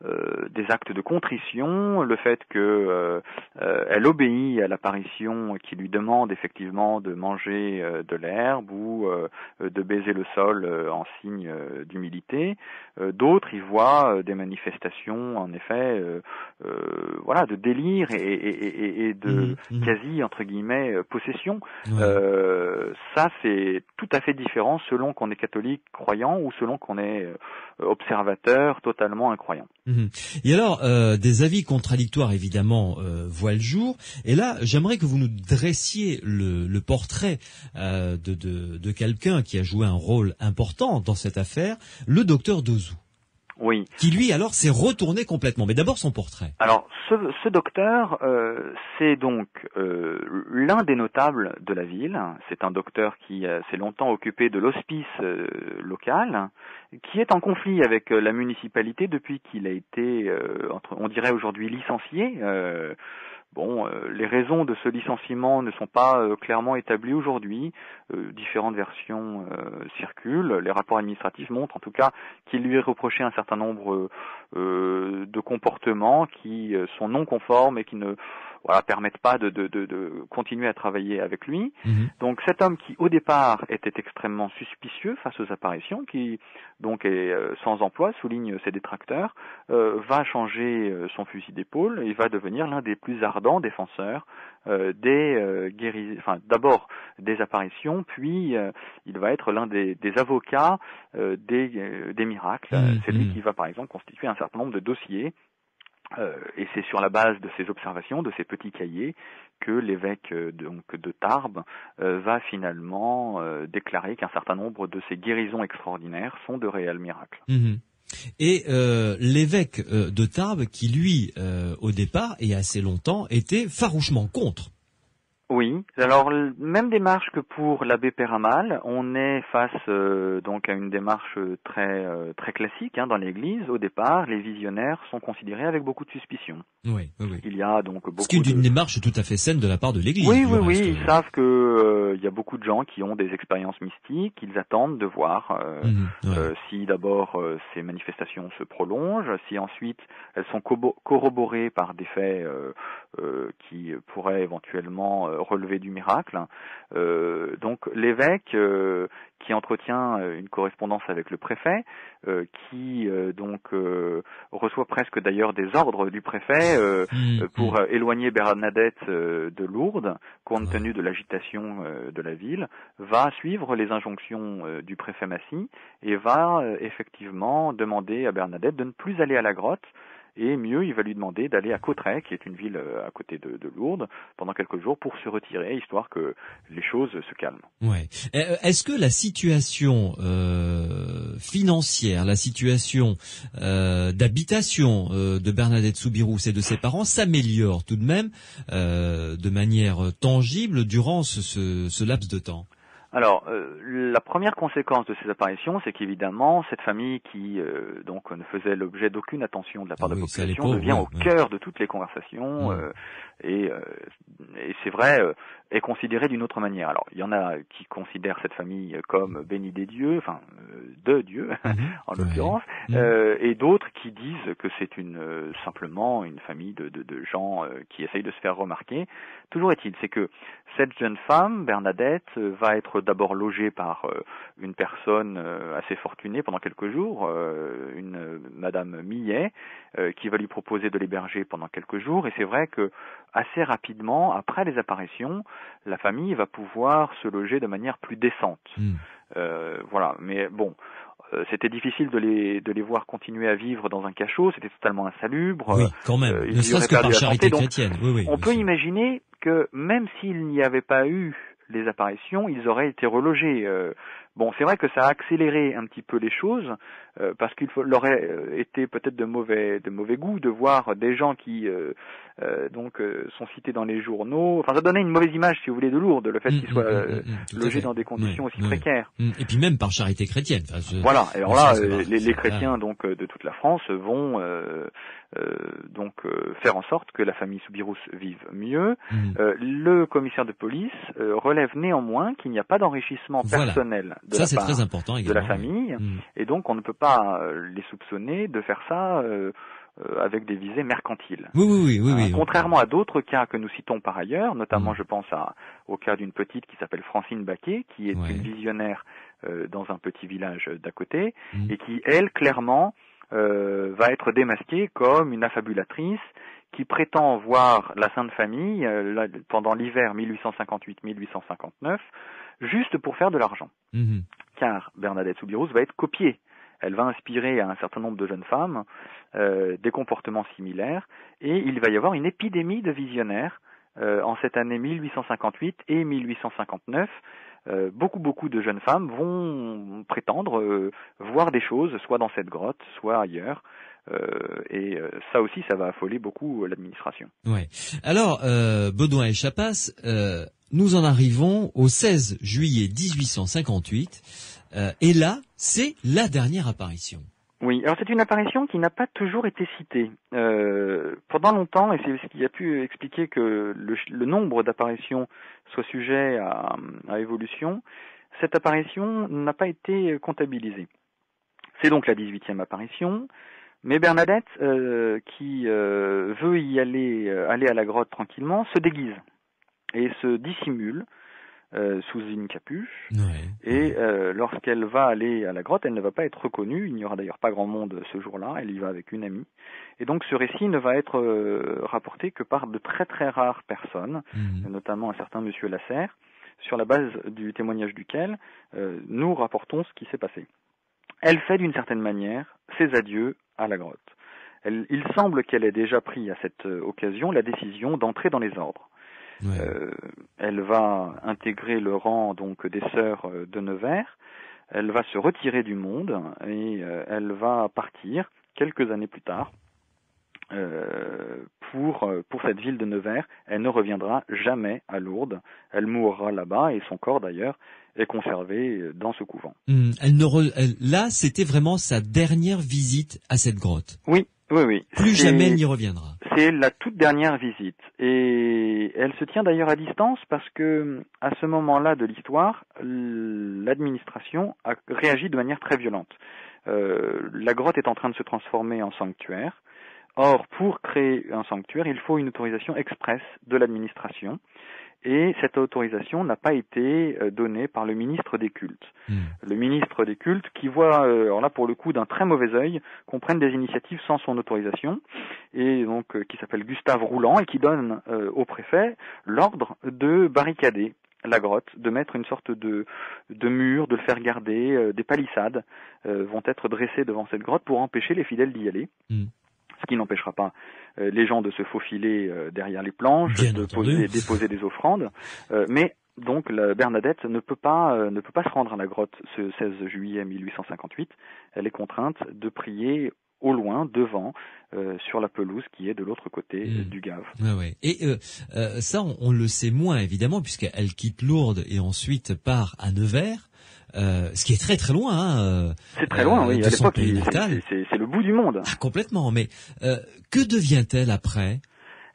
des actes de contrition, le fait que elle obéit à l'apparition qui lui demande effectivement de manger de l'herbe ou de baiser le sol en signe d'humilité. D'autres y voient des manifestations, en effet, de délire et de quasi, entre guillemets, possession. Ça, c'est tout à fait différent selon qu'on est catholique croyant ou selon qu'on est observateur totalement incroyant. Et alors, des avis contradictoires évidemment voient le jour. Et là, j'aimerais que vous nous dressiez le portrait de quelqu'un qui a joué un rôle important dans cette affaire, le docteur Dozou. Oui. Qui lui alors s'est retourné complètement. Mais d'abord son portrait. Alors ce docteur, c'est donc l'un des notables de la ville. C'est un docteur qui s'est longtemps occupé de l'hospice local, qui est en conflit avec la municipalité depuis qu'il a été, on dirait aujourd'hui, licencié. Les raisons de ce licenciement ne sont pas clairement établies aujourd'hui. Différentes versions circulent. Les rapports administratifs montrent en tout cas qu'il lui est reproché un certain nombre de comportements qui sont non conformes et qui ne permettent pas de continuer à travailler avec lui. Donc cet homme qui au départ était extrêmement suspicieux face aux apparitions, qui donc est sans emploi, souligne ses détracteurs, va changer son fusil d'épaule et va devenir l'un des plus ardents défenseurs d'abord des apparitions, puis il va être l'un des avocats des miracles. C'est lui qui va par exemple constituer un certain nombre de dossiers. Et c'est sur la base de ces observations, de ces petits cahiers, que l'évêque de Tarbes va finalement déclarer qu'un certain nombre de ces guérisons extraordinaires sont de réels miracles. Et l'évêque de Tarbes, qui lui, au départ et assez longtemps, était farouchement contre. Oui, alors même démarche que pour l'abbé Péramal, on est face donc à une démarche très classique dans l'Église. Au départ, les visionnaires sont considérés avec beaucoup de suspicion. Oui. Il y a donc beaucoup. Ce qui est une démarche tout à fait saine de la part de l'Église. Oui, ils savent que il y a beaucoup de gens qui ont des expériences mystiques. Ils attendent de voir si d'abord ces manifestations se prolongent, si ensuite elles sont corroborées par des faits qui pourraient éventuellement relever du miracle. Donc l'évêque qui entretient une correspondance avec le préfet, qui reçoit presque d'ailleurs des ordres du préfet pour éloigner Bernadette de Lourdes, compte tenu de l'agitation de la ville, va suivre les injonctions du préfet Massy et va effectivement demander à Bernadette de ne plus aller à la grotte. Et mieux, il va lui demander d'aller à Cauterets, qui est une ville à côté de Lourdes, pendant quelques jours pour se retirer, histoire que les choses se calment. Ouais. Est-ce que la situation financière, la situation d'habitation de Bernadette Soubirous et de ses parents s'améliore tout de même de manière tangible durant ce laps de temps? Alors, la première conséquence de ces apparitions, c'est qu'évidemment, cette famille qui donc ne faisait l'objet d'aucune attention de la part de la population devient au cœur de toutes les conversations et c'est vrai, est considérée d'une autre manière. Alors, il y en a qui considèrent cette famille comme bénie des dieux, enfin de Dieu en l'occurrence, et d'autres qui disent que c'est simplement une famille de gens qui essayent de se faire remarquer. Toujours est-il, c'est que cette jeune femme, Bernadette, va être d'abord logée par une personne assez fortunée pendant quelques jours, une Madame Millet, qui va lui proposer de l'héberger pendant quelques jours. Et c'est vrai que assez rapidement, après les apparitions, la famille va pouvoir se loger de manière plus décente. Voilà, mais bon, c'était difficile de les voir continuer à vivre dans un cachot, c'était totalement insalubre. Oui, quand même, ne serait-ce que par charité chrétienne. Oui, on peut imaginer que même s'il n'y avait pas eu les apparitions, ils auraient été relogés. Bon, c'est vrai que ça a accéléré un petit peu les choses, parce qu'il leur aurait été peut-être de mauvais goût de voir des gens qui sont cités dans les journaux. Enfin, ça donnait une mauvaise image, si vous voulez, de Lourdes, le fait qu'ils soient logés dans des conditions aussi précaires. Et puis même par charité chrétienne. Voilà. Alors là, les chrétiens donc de toute la France vont faire en sorte que la famille Soubirous vive mieux. Le commissaire de police relève néanmoins qu'il n'y a pas d'enrichissement personnel de la part très important également, de la famille, et donc on ne peut pas les soupçonner de faire ça avec des visées mercantiles. Oui. Contrairement à d'autres cas que nous citons par ailleurs, notamment je pense au cas d'une petite qui s'appelle Francine Baquet, qui est une visionnaire dans un petit village d'à côté, et qui, elle, clairement, va être démasquée comme une affabulatrice qui prétend voir la Sainte Famille pendant l'hiver 1858-1859 juste pour faire de l'argent. Car Bernadette Soubirous va être copiée. Elle va inspirer à un certain nombre de jeunes femmes des comportements similaires, et il va y avoir une épidémie de visionnaires en cette année 1858 et 1859. Beaucoup de jeunes femmes vont prétendre voir des choses, soit dans cette grotte, soit ailleurs. Et ça aussi, ça va affoler beaucoup l'administration. Ouais. Alors, Baudouin et Chapas, nous en arrivons au 16 juillet 1858, et là, c'est la dernière apparition. Oui, alors c'est une apparition qui n'a pas toujours été citée. Pendant longtemps, et c'est ce qui a pu expliquer que le nombre d'apparitions soit sujet à évolution, cette apparition n'a pas été comptabilisée. C'est donc la 18e apparition, mais Bernadette, qui veut y aller à la grotte tranquillement, se déguise et se dissimule sous une capuche, et lorsqu'elle va aller à la grotte, elle ne va pas être reconnue. Il n'y aura d'ailleurs pas grand monde ce jour-là, elle y va avec une amie, et donc ce récit ne va être rapporté que par de très très rares personnes, notamment un certain monsieur Lasserre, sur la base du témoignage duquel nous rapportons ce qui s'est passé. Elle fait d'une certaine manière ses adieux à la grotte. Il semble qu'elle ait déjà pris à cette occasion la décision d'entrer dans les ordres. Elle va intégrer le rang donc des sœurs de Nevers. Elle va se retirer du monde et elle va partir quelques années plus tard pour cette ville de Nevers. Elle ne reviendra jamais à Lourdes. Elle mourra là-bas, et son corps d'ailleurs est conservé dans ce couvent. Là, c'était vraiment sa dernière visite à cette grotte. Oui. Plus jamais elle n'y reviendra. C'est la toute dernière visite, et elle se tient d'ailleurs à distance parce que à ce moment-là de l'histoire, l'administration a réagi de manière très violente. La grotte est en train de se transformer en sanctuaire. Or, pour créer un sanctuaire, il faut une autorisation expresse de l'administration. Et cette autorisation n'a pas été donnée par le ministre des Cultes. Le ministre des Cultes qui voit, alors là pour le coup d'un très mauvais œil, qu'on prenne des initiatives sans son autorisation, et donc qui s'appelle Gustave Rouland, et qui donne au préfet l'ordre de barricader la grotte, de mettre une sorte de mur, de le faire garder, des palissades vont être dressées devant cette grotte pour empêcher les fidèles d'y aller. Ce qui n'empêchera pas les gens de se faufiler derrière les planches, déposer des offrandes, mais donc la Bernadette ne peut pas se rendre à la grotte ce 16 juillet 1858. Elle est contrainte de prier au loin, devant, sur la pelouse qui est de l'autre côté du Gave. Et ça, on le sait moins évidemment, puisqu'elle quitte Lourdes et ensuite part à Nevers. Ce qui est très très loin. C'est très loin, oui. À l'époque, c'est le bout du monde. Ah, complètement. Mais que devient-elle après ?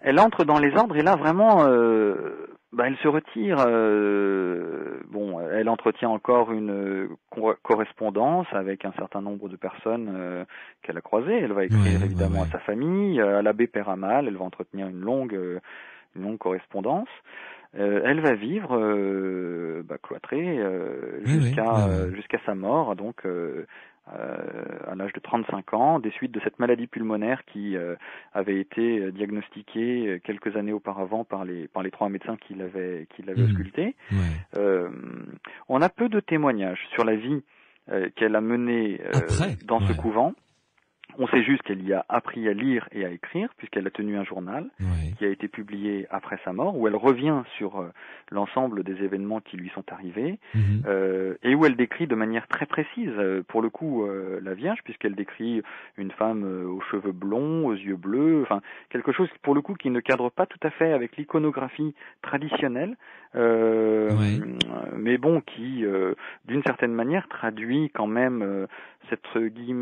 Elle entre dans les ordres, et là vraiment, elle se retire. Elle entretient encore une correspondance avec un certain nombre de personnes qu'elle a croisées. Elle va écrire évidemment à sa famille, à l'abbé Péramal. Elle va entretenir une longue correspondance. elle va vivre cloîtrée jusqu'à sa mort, donc à l'âge de 35 ans, des suites de cette maladie pulmonaire qui avait été diagnostiquée quelques années auparavant par les 3 médecins qui l'avaient auscultée. On a peu de témoignages sur la vie qu'elle a menée dans ce couvent. On sait juste qu'elle y a appris à lire et à écrire, puisqu'elle a tenu un journal qui a été publié après sa mort, où elle revient sur l'ensemble des événements qui lui sont arrivés, et où elle décrit de manière très précise, pour le coup, la Vierge, puisqu'elle décrit une femme aux cheveux blonds, aux yeux bleus, enfin quelque chose pour le coup qui ne cadre pas tout à fait avec l'iconographie traditionnelle, mais bon, qui d'une certaine manière traduit quand même cette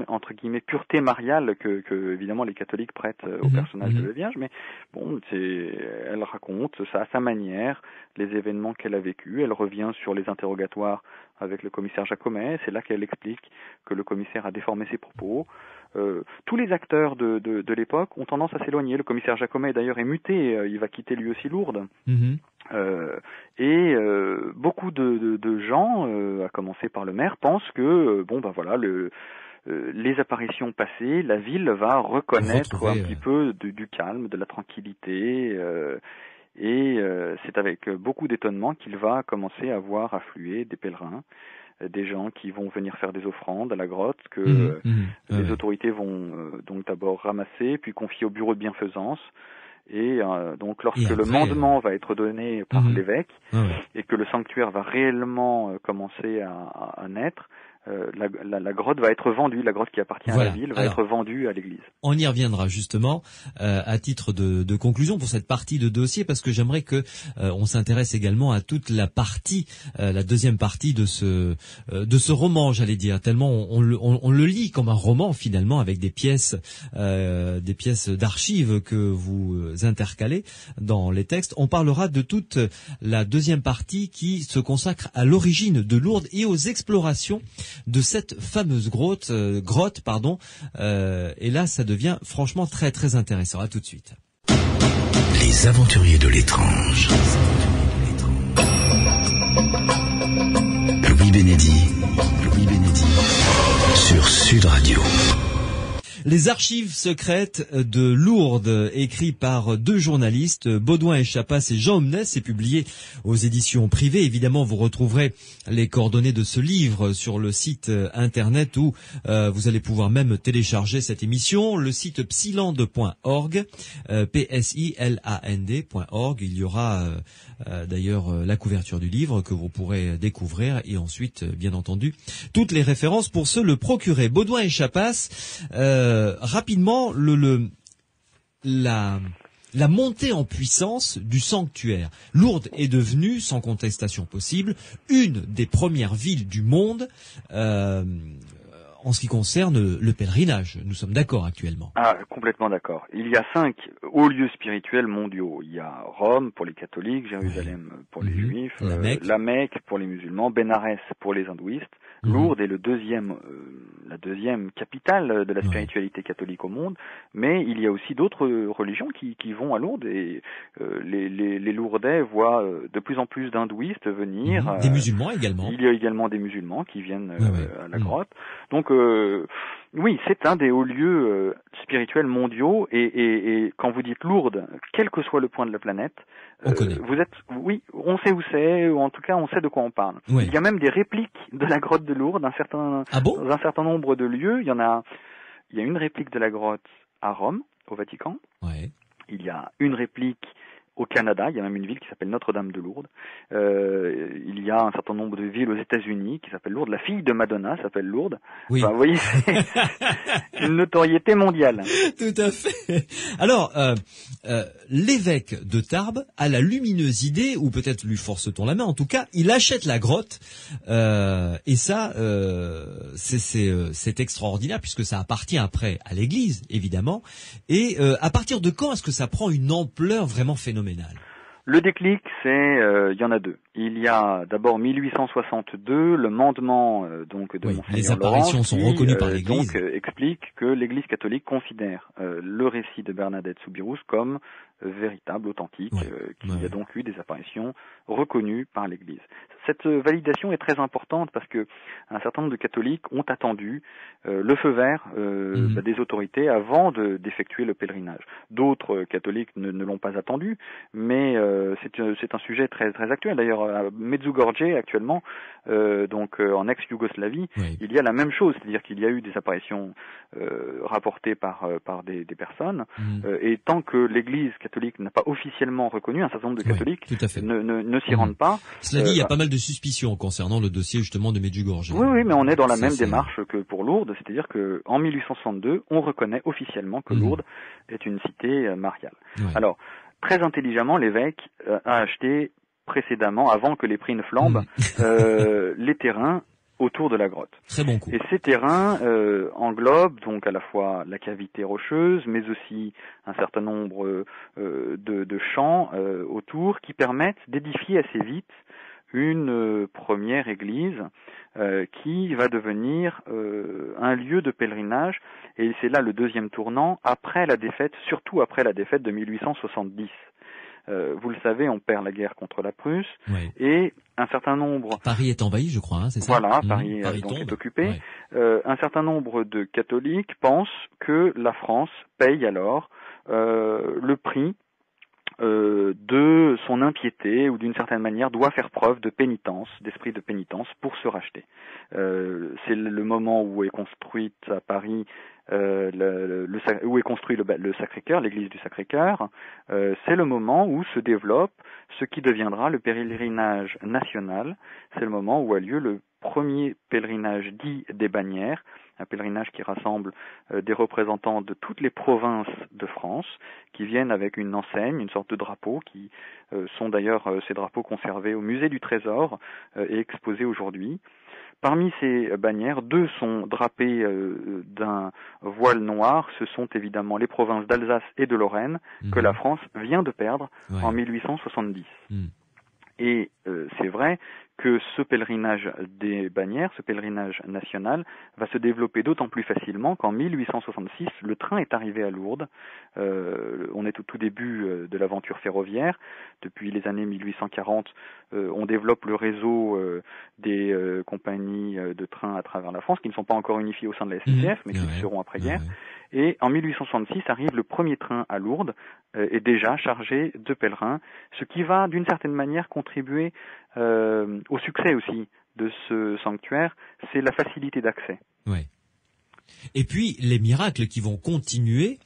entre guillemets pureté mariale que évidemment les catholiques prêtent au personnage de la Vierge, mais bon, elle raconte ça à sa manière, les événements qu'elle a vécus. Elle revient sur les interrogatoires avec le commissaire Jacomet. C'est là qu'elle explique que le commissaire a déformé ses propos. Tous les acteurs de l'époque ont tendance à s'éloigner. Le commissaire Jacomet d'ailleurs est muté, il va quitter lui aussi Lourdes. Beaucoup de gens, à commencer par le maire, pensent que les apparitions passées, la ville va reconnaître un petit peu du calme, de la tranquillité, c'est avec beaucoup d'étonnement qu'il va commencer à voir affluer des pèlerins, des gens qui vont venir faire des offrandes à la grotte, que les autorités vont donc d'abord ramasser, puis confier au bureau de bienfaisance. Et donc lorsque le mandement va être donné par l'évêque et que le sanctuaire va réellement commencer à naître, la grotte va être vendue, la grotte qui appartient à la ville va être vendue à l'église. On y reviendra justement à titre de conclusion pour cette partie de dossier, parce que j'aimerais que on s'intéresse également à toute la partie, la deuxième partie de ce roman, j'allais dire, tellement on le lit comme un roman finalement, avec des pièces d'archives que vous intercalez dans les textes. On parlera de toute la deuxième partie qui se consacre à l'origine de Lourdes et aux explorations de cette fameuse grotte, et là ça devient franchement très très intéressant. À tout de suite. Les aventuriers de l'étrange. Louis Bénédy sur Sud Radio. Les archives secrètes de Lourdes, écrit par deux journalistes, Baudouin et Chapas et Jean Omnes, c'est publié aux éditions privées. Évidemment, vous retrouverez les coordonnées de ce livre sur le site internet où vous allez pouvoir même télécharger cette émission, le site psiland.org, psiland.org. Il y aura d'ailleurs la couverture du livre que vous pourrez découvrir, et ensuite, bien entendu, toutes les références pour se le procurer. Baudouin et Chapas, rapidement, la montée en puissance du sanctuaire. Lourdes est devenue, sans contestation possible, une des premières villes du monde en ce qui concerne le pèlerinage. Nous sommes d'accord actuellement. Ah, complètement d'accord. Il y a 5 hauts lieux spirituels mondiaux. Il y a Rome pour les catholiques, Jérusalem pour les juifs, la Mecque pour les musulmans, Bénarès pour les hindouistes. Lourdes est la deuxième capitale de la spiritualité catholique au monde, mais il y a aussi d'autres religions qui vont à Lourdes, et les Lourdais voient de plus en plus d'hindouistes venir. Des musulmans également. Il y a également des musulmans qui viennent à la grotte. Donc oui, c'est un des hauts lieux spirituels mondiaux, et quand vous dites Lourdes, quel que soit le point de la planète, on connaît. On sait où c'est, ou en tout cas on sait de quoi on parle. Oui. Il y a même des répliques de la grotte de Lourdes, dans un certain nombre de lieux. Il y a une réplique de la grotte à Rome, au Vatican. Ouais. Il y a une réplique au Canada, il y a même une ville qui s'appelle Notre-Dame de Lourdes. Il y a un certain nombre de villes aux États-Unis qui s'appellent Lourdes. La fille de Madonna s'appelle Lourdes. Oui. Enfin, vous voyez, c'est une notoriété mondiale. Tout à fait. Alors, l'évêque de Tarbes a la lumineuse idée, ou peut-être lui force-t-on la main, en tout cas, il achète la grotte, et ça, c'est extraordinaire, puisque ça appartient après à l'Église, évidemment. Et à partir de quand est-ce que ça prend une ampleur vraiment phénoménale? Le déclic, il y en a 2. Il y a d'abord 1862, le mandement de Monseigneur les apparitions Laurence, sont reconnues par l'Église. Donc explique que l'Église catholique considère le récit de Bernadette Soubirous comme véritable, authentique, qui Ouais. a donc eu des apparitions reconnues par l'Église. Cette validation est très importante parce que un certain nombre de catholiques ont attendu le feu vert des autorités avant d'effectuer le pèlerinage. D'autres catholiques ne l'ont pas attendu, mais c'est un sujet très très actuel. D'ailleurs, à Medjugorje actuellement, en ex-Yougoslavie, il y a la même chose, c'est-à-dire qu'il y a eu des apparitions rapportées par des personnes, et tant que l'Église catholique n'a pas officiellement reconnu, un certain nombre de catholiques ne s'y rendent pas. Cela dit, il y a pas mal de suspicions concernant le dossier justement de Medjugorje. Oui, mais on est dans la même démarche que pour Lourdes, c'est-à-dire que en 1862, on reconnaît officiellement que Lourdes est une cité mariale. Alors, très intelligemment, l'évêque a acheté précédemment, avant que les prix ne flambent, les terrains autour de la grotte. Très bon coup. Et ces terrains englobent donc à la fois la cavité rocheuse, mais aussi un certain nombre de champs autour qui permettent d'édifier assez vite une première église qui va devenir un lieu de pèlerinage, et c'est là le deuxième tournant, surtout après la défaite de 1870. Vous le savez, on perd la guerre contre la Prusse, et un certain nombre... Paris est envahi, je crois, c'est ça? Voilà, Paris donc est occupé. Un certain nombre de catholiques pensent que la France paye alors le prix de son impiété, ou d'une certaine manière doit faire preuve de pénitence, d'esprit de pénitence pour se racheter. C'est le moment où est construite à Paris où est construit le Sacré-Cœur, l'église du Sacré-Cœur. C'est le moment où se développe ce qui deviendra le pèlerinage national. C'est le moment où a lieu le premier pèlerinage dit des bannières, un pèlerinage qui rassemble des représentants de toutes les provinces de France, qui viennent avec une enseigne, une sorte de drapeau, qui sont d'ailleurs ces drapeaux conservés au musée du Trésor et exposés aujourd'hui. Parmi ces bannières, 2 sont drapées d'un voile noir. Ce sont évidemment les provinces d'Alsace et de Lorraine que la France vient de perdre en 1870. Et c'est vrai que ce pèlerinage des bannières, ce pèlerinage national, va se développer d'autant plus facilement qu'en 1866, le train est arrivé à Lourdes. On est au tout début de l'aventure ferroviaire. Depuis les années 1840, on développe le réseau des compagnies de train à travers la France, qui ne sont pas encore unifiées au sein de la SNCF, mais qui le seront après-guerre. Et en 1866 arrive le premier train à Lourdes, et déjà chargé de pèlerins, ce qui va d'une certaine manière contribuer au succès aussi de ce sanctuaire, c'est la facilité d'accès. Et puis les miracles qui vont continuer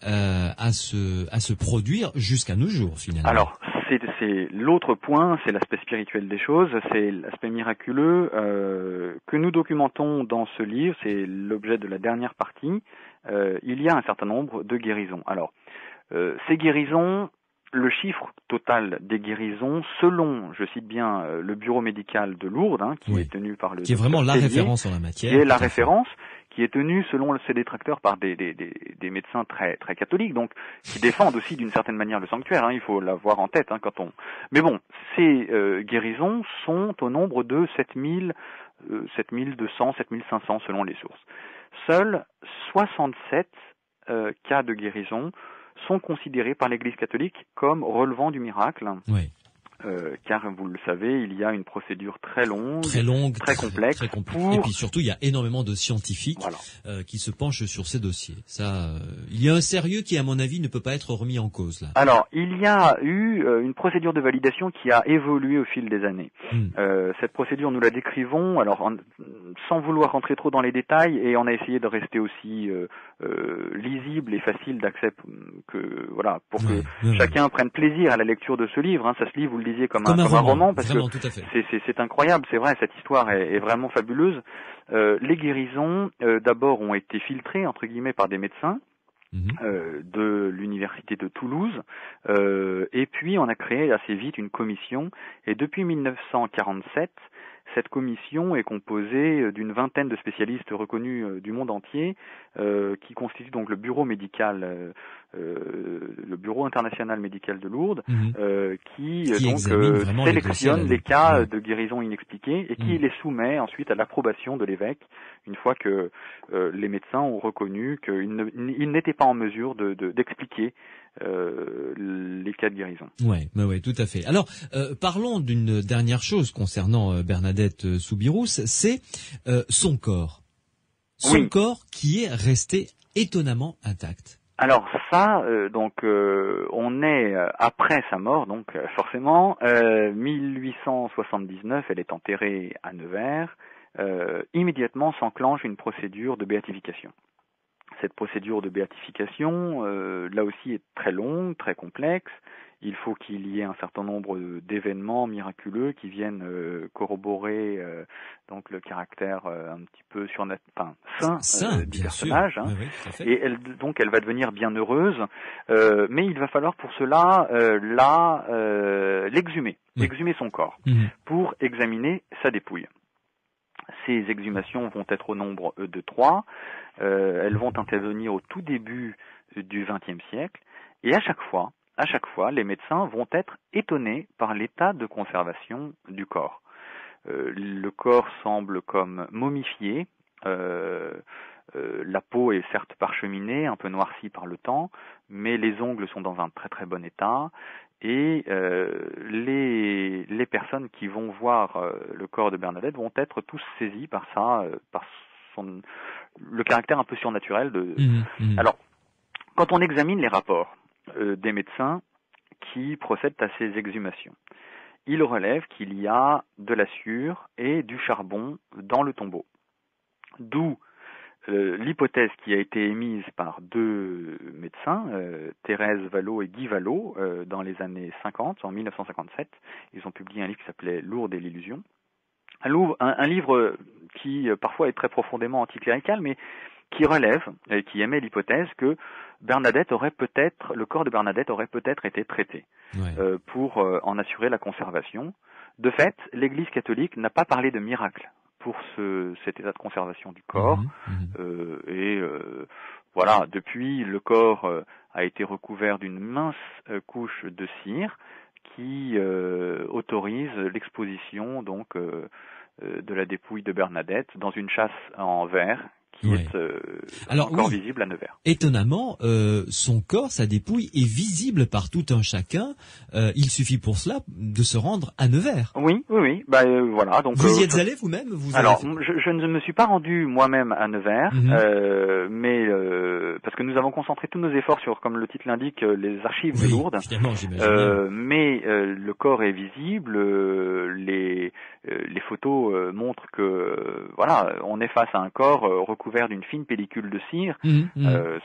à se produire jusqu'à nos jours finalement. Alors c'est l'autre point, c'est l'aspect spirituel des choses, c'est l'aspect miraculeux que nous documentons dans ce livre, c'est l'objet de la dernière partie. Il y a un certain nombre de guérisons. Alors ces guérisons, le chiffre total des guérisons, selon, je cite bien, le bureau médical de Lourdes, qui est tenu par le... Qui est vraiment la référence en la matière. Qui est la référence, qui est tenue, selon ses détracteurs, par des médecins très très catholiques, donc qui défendent aussi d'une certaine manière le sanctuaire, il faut l'avoir en tête quand on... Mais bon, ces guérisons sont au nombre de 7200, 7500 selon les sources. Seuls 67 cas de guérison sont considérés par l'Église catholique comme relevant du miracle, car vous le savez, il y a une procédure très longue, très complexe. Et puis surtout, il y a énormément de scientifiques qui se penchent sur ces dossiers. Il y a un sérieux qui, à mon avis, ne peut pas être remis en cause là. Alors, il y a eu une procédure de validation qui a évolué au fil des années. Cette procédure, nous la décrivons, sans vouloir rentrer trop dans les détails, et on a essayé de rester aussi lisible et facile d'accès pour que chacun prenne plaisir à la lecture de ce livre. Ça se lit, vous le disiez, comme un roman, parce vraiment, que tout à fait. c'est incroyable, c'est vrai, cette histoire est vraiment fabuleuse. Les guérisons, d'abord, ont été filtrées, entre guillemets, par des médecins de l'université de Toulouse, et puis on a créé assez vite une commission, et depuis 1947, cette commission est composée d'une vingtaine de spécialistes reconnus du monde entier, qui constituent donc le bureau médical, le bureau international médical de Lourdes, qui donc sélectionne les cas de guérison inexpliquées et qui les soumet ensuite à l'approbation de l'évêque une fois que les médecins ont reconnu qu'ils n'étaient pas en mesure d'expliquer les cas de guérison. Ouais, tout à fait. Alors, parlons d'une dernière chose concernant Bernadette Soubirous, c'est son corps. Son corps qui est resté étonnamment intact. Alors ça, on est après sa mort, donc forcément, 1879, elle est enterrée à Nevers. Immédiatement s'enclenche une procédure de béatification. Cette procédure de béatification, là aussi, est très longue, très complexe. Il faut qu'il y ait un certain nombre d'événements miraculeux qui viennent corroborer donc le caractère un petit peu saint du personnage. Hein. Oui, tout à fait. Et elle va devenir bienheureuse, mais il va falloir pour cela l'exhumer, exhumer son corps pour examiner sa dépouille. Ces exhumations vont être au nombre de 3. Elles vont intervenir au tout début du XXe siècle, et à chaque fois, les médecins vont être étonnés par l'état de conservation du corps. Le corps semble comme momifié, la peau est certes parcheminée, un peu noircie par le temps, mais les ongles sont dans un très très bon état, et les personnes qui vont voir le corps de Bernadette vont être tous saisis par ça, le caractère un peu surnaturel de... Alors, quand on examine les rapports des médecins qui procèdent à ces exhumations, ils relèvent qu'il y a de la suure et du charbon dans le tombeau. D'où l'hypothèse qui a été émise par 2 médecins, Thérèse Vallot et Guy Vallot, dans les années 50, en 1957. Ils ont publié un livre qui s'appelait Lourdes et l'illusion. Un livre qui parfois est très profondément anticlérical, mais qui relève et qui émet l'hypothèse que le corps de Bernadette aurait peut-être été traité pour en assurer la conservation. De fait, l'Église catholique n'a pas parlé de miracle pour cet état de conservation du corps. Voilà, depuis, le corps a été recouvert d'une mince couche de cire qui autorise l'exposition donc de la dépouille de Bernadette dans une châsse en verre qui est encore visible à Nevers. Étonnamment, son corps, sa dépouille, est visible par tout un chacun. Il suffit pour cela de se rendre à Nevers. Oui. Voilà. Donc, vous y êtes allé vous-même? Je ne me suis pas rendu moi-même à Nevers, mais parce que nous avons concentré tous nos efforts sur, comme le titre l'indique, les archives de Lourdes. Mais le corps est visible. Les photos montrent que on est face à un corps recouvert d'une fine pellicule de cire.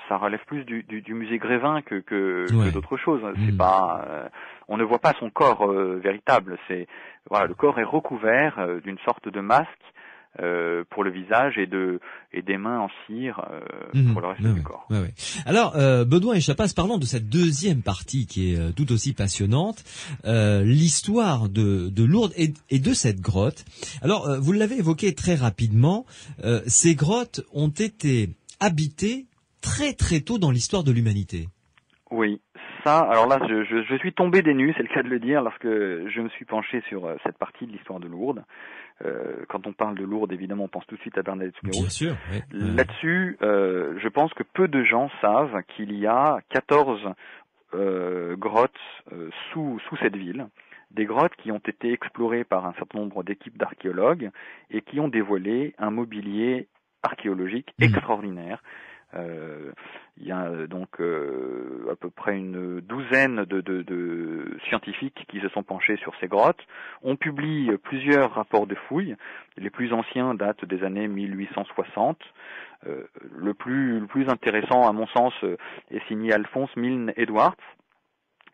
Ça relève plus du musée Grévin que d'autres choses. C'est pas, on ne voit pas son corps véritable. Le corps est recouvert d'une sorte de masque pour le visage et des mains en cire pour le reste du corps. Alors, Baudouin et Chapas, parlons de cette deuxième partie qui est tout aussi passionnante, l'histoire de Lourdes et de cette grotte. Alors, vous l'avez évoqué très rapidement, ces grottes ont été habitées très très tôt dans l'histoire de l'humanité. Oui. Alors là, je suis tombé des nues, c'est le cas de le dire, lorsque je me suis penché sur cette partie de l'histoire de Lourdes. Quand on parle de Lourdes, évidemment, on pense tout de suite à Bernadette Soubirous. Bien sûr. Oui. Là-dessus, je pense que peu de gens savent qu'il y a 14 grottes sous cette ville. Des grottes qui ont été explorées par un certain nombre d'équipes d'archéologues et qui ont dévoilé un mobilier archéologique extraordinaire. Il y a donc à peu près une douzaine de scientifiques qui se sont penchés sur ces grottes. On publie plusieurs rapports de fouilles. Les plus anciens datent des années 1860. Le plus intéressant, à mon sens, est signé Alphonse Milne Edwards,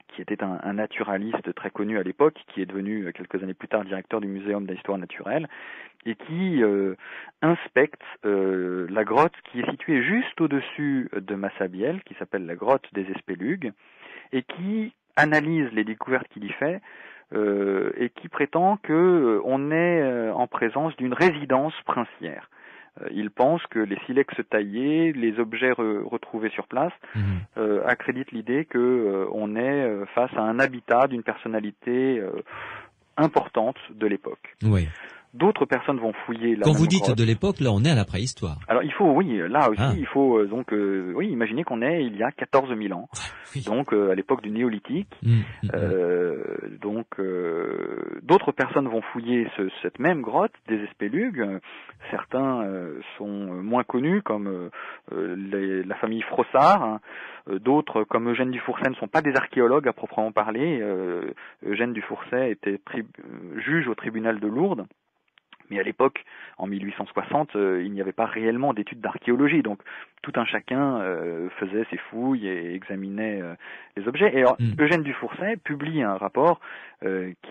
qui était un naturaliste très connu à l'époque, qui est devenu quelques années plus tard directeur du Muséum d'histoire naturelle, et qui inspecte la grotte qui est située juste au-dessus de Massabielle, qui s'appelle la grotte des Espélugues, et qui analyse les découvertes qu'il y fait, et qui prétend qu'on est en présence d'une résidence princière. Il pense que les silex taillés, les objets retrouvés sur place, accréditent l'idée qu'on est face à un habitat d'une personnalité importante de l'époque. Oui. D'autres personnes vont fouiller la Quand même vous dites grotte. de l'époque, là, on est à la préhistoire. Alors il faut, oui, là aussi, Ah. il faut imaginer qu'on est il y a 14 000 ans, Oui. donc à l'époque du néolithique. Donc d'autres personnes vont fouiller cette même grotte des Espélugues. Certains sont moins connus, comme la famille Frossard. Hein. D'autres, comme Eugène Dufourcet, ne sont pas des archéologues à proprement parler. Eugène Dufourcet était juge au tribunal de Lourdes. Mais à l'époque, en 1860, il n'y avait pas réellement d'études d'archéologie, donc tout un chacun faisait ses fouilles et examinait les objets. Et alors, Eugène Dufourcet publie un rapport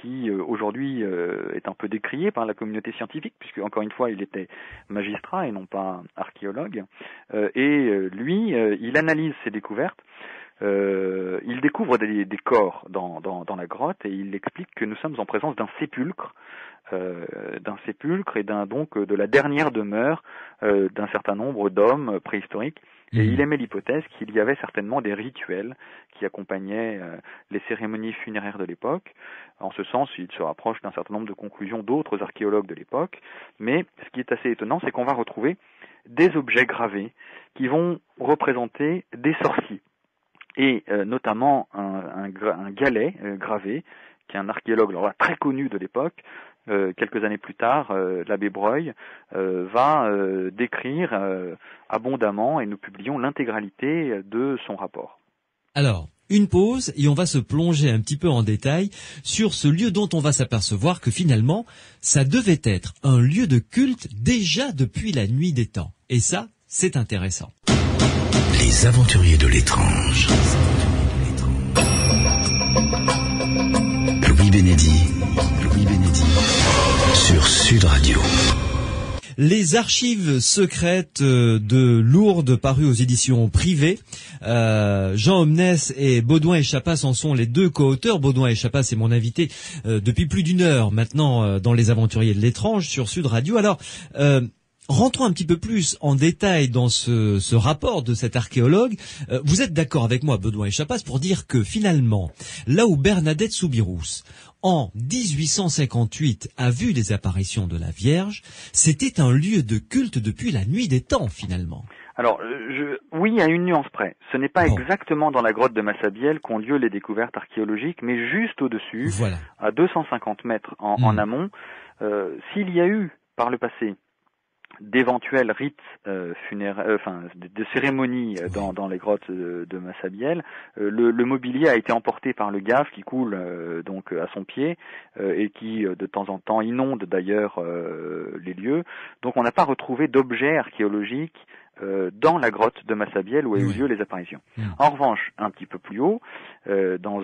qui aujourd'hui est un peu décrié par la communauté scientifique, puisque encore une fois, il était magistrat et non pas archéologue. Lui, il analyse ses découvertes. Il découvre des corps dans la grotte et il explique que nous sommes en présence d'un sépulcre et de la dernière demeure d'un certain nombre d'hommes préhistoriques. Et il émet l'hypothèse qu'il y avait certainement des rituels qui accompagnaient les cérémonies funéraires de l'époque. En ce sens, il se rapproche d'un certain nombre de conclusions d'autres archéologues de l'époque. Mais ce qui est assez étonnant, c'est qu'on va retrouver des objets gravés qui vont représenter des sorciers. Et notamment un galet gravé, qui est un archéologue très connu de l'époque. Quelques années plus tard, l'abbé Breuil va décrire abondamment, et nous publions l'intégralité de son rapport. Alors, une pause et on va se plonger un petit peu en détail sur ce lieu dont on va s'apercevoir que finalement, ça devait être un lieu de culte déjà depuis la nuit des temps. Et ça, c'est intéressant. Les aventuriers de l'étrange. Louis Bénédy sur Sud Radio. Les archives secrètes de Lourdes parues aux éditions privées. Jean Omnès et Baudouin et Chapas en sont les deux co-auteurs. Baudouin et Chapas est mon invité depuis plus d'une heure maintenant dans Les Aventuriers de l'étrange sur Sud Radio. Alors, rentrons un petit peu plus en détail dans ce rapport de cet archéologue. Vous êtes d'accord avec moi, Baudouin et Chapas, pour dire que finalement, là où Bernadette Soubirous, en 1858, a vu des apparitions de la Vierge, c'était un lieu de culte depuis la nuit des temps, finalement. Alors, oui, à une nuance près. Ce n'est pas exactement dans la grotte de Massabielle qu'ont lieu les découvertes archéologiques, mais juste au-dessus, voilà, à 250 mètres en amont. S'il y a eu, par le passé, d'éventuels rites funéraires, de cérémonies dans les grottes de Massabielle. Le mobilier a été emporté par le Gave qui coule donc à son pied et qui de temps en temps inonde d'ailleurs les lieux. Donc on n'a pas retrouvé d'objets archéologiques dans la grotte de Massabielle où a eu lieu les apparitions. En revanche, un petit peu plus haut, dans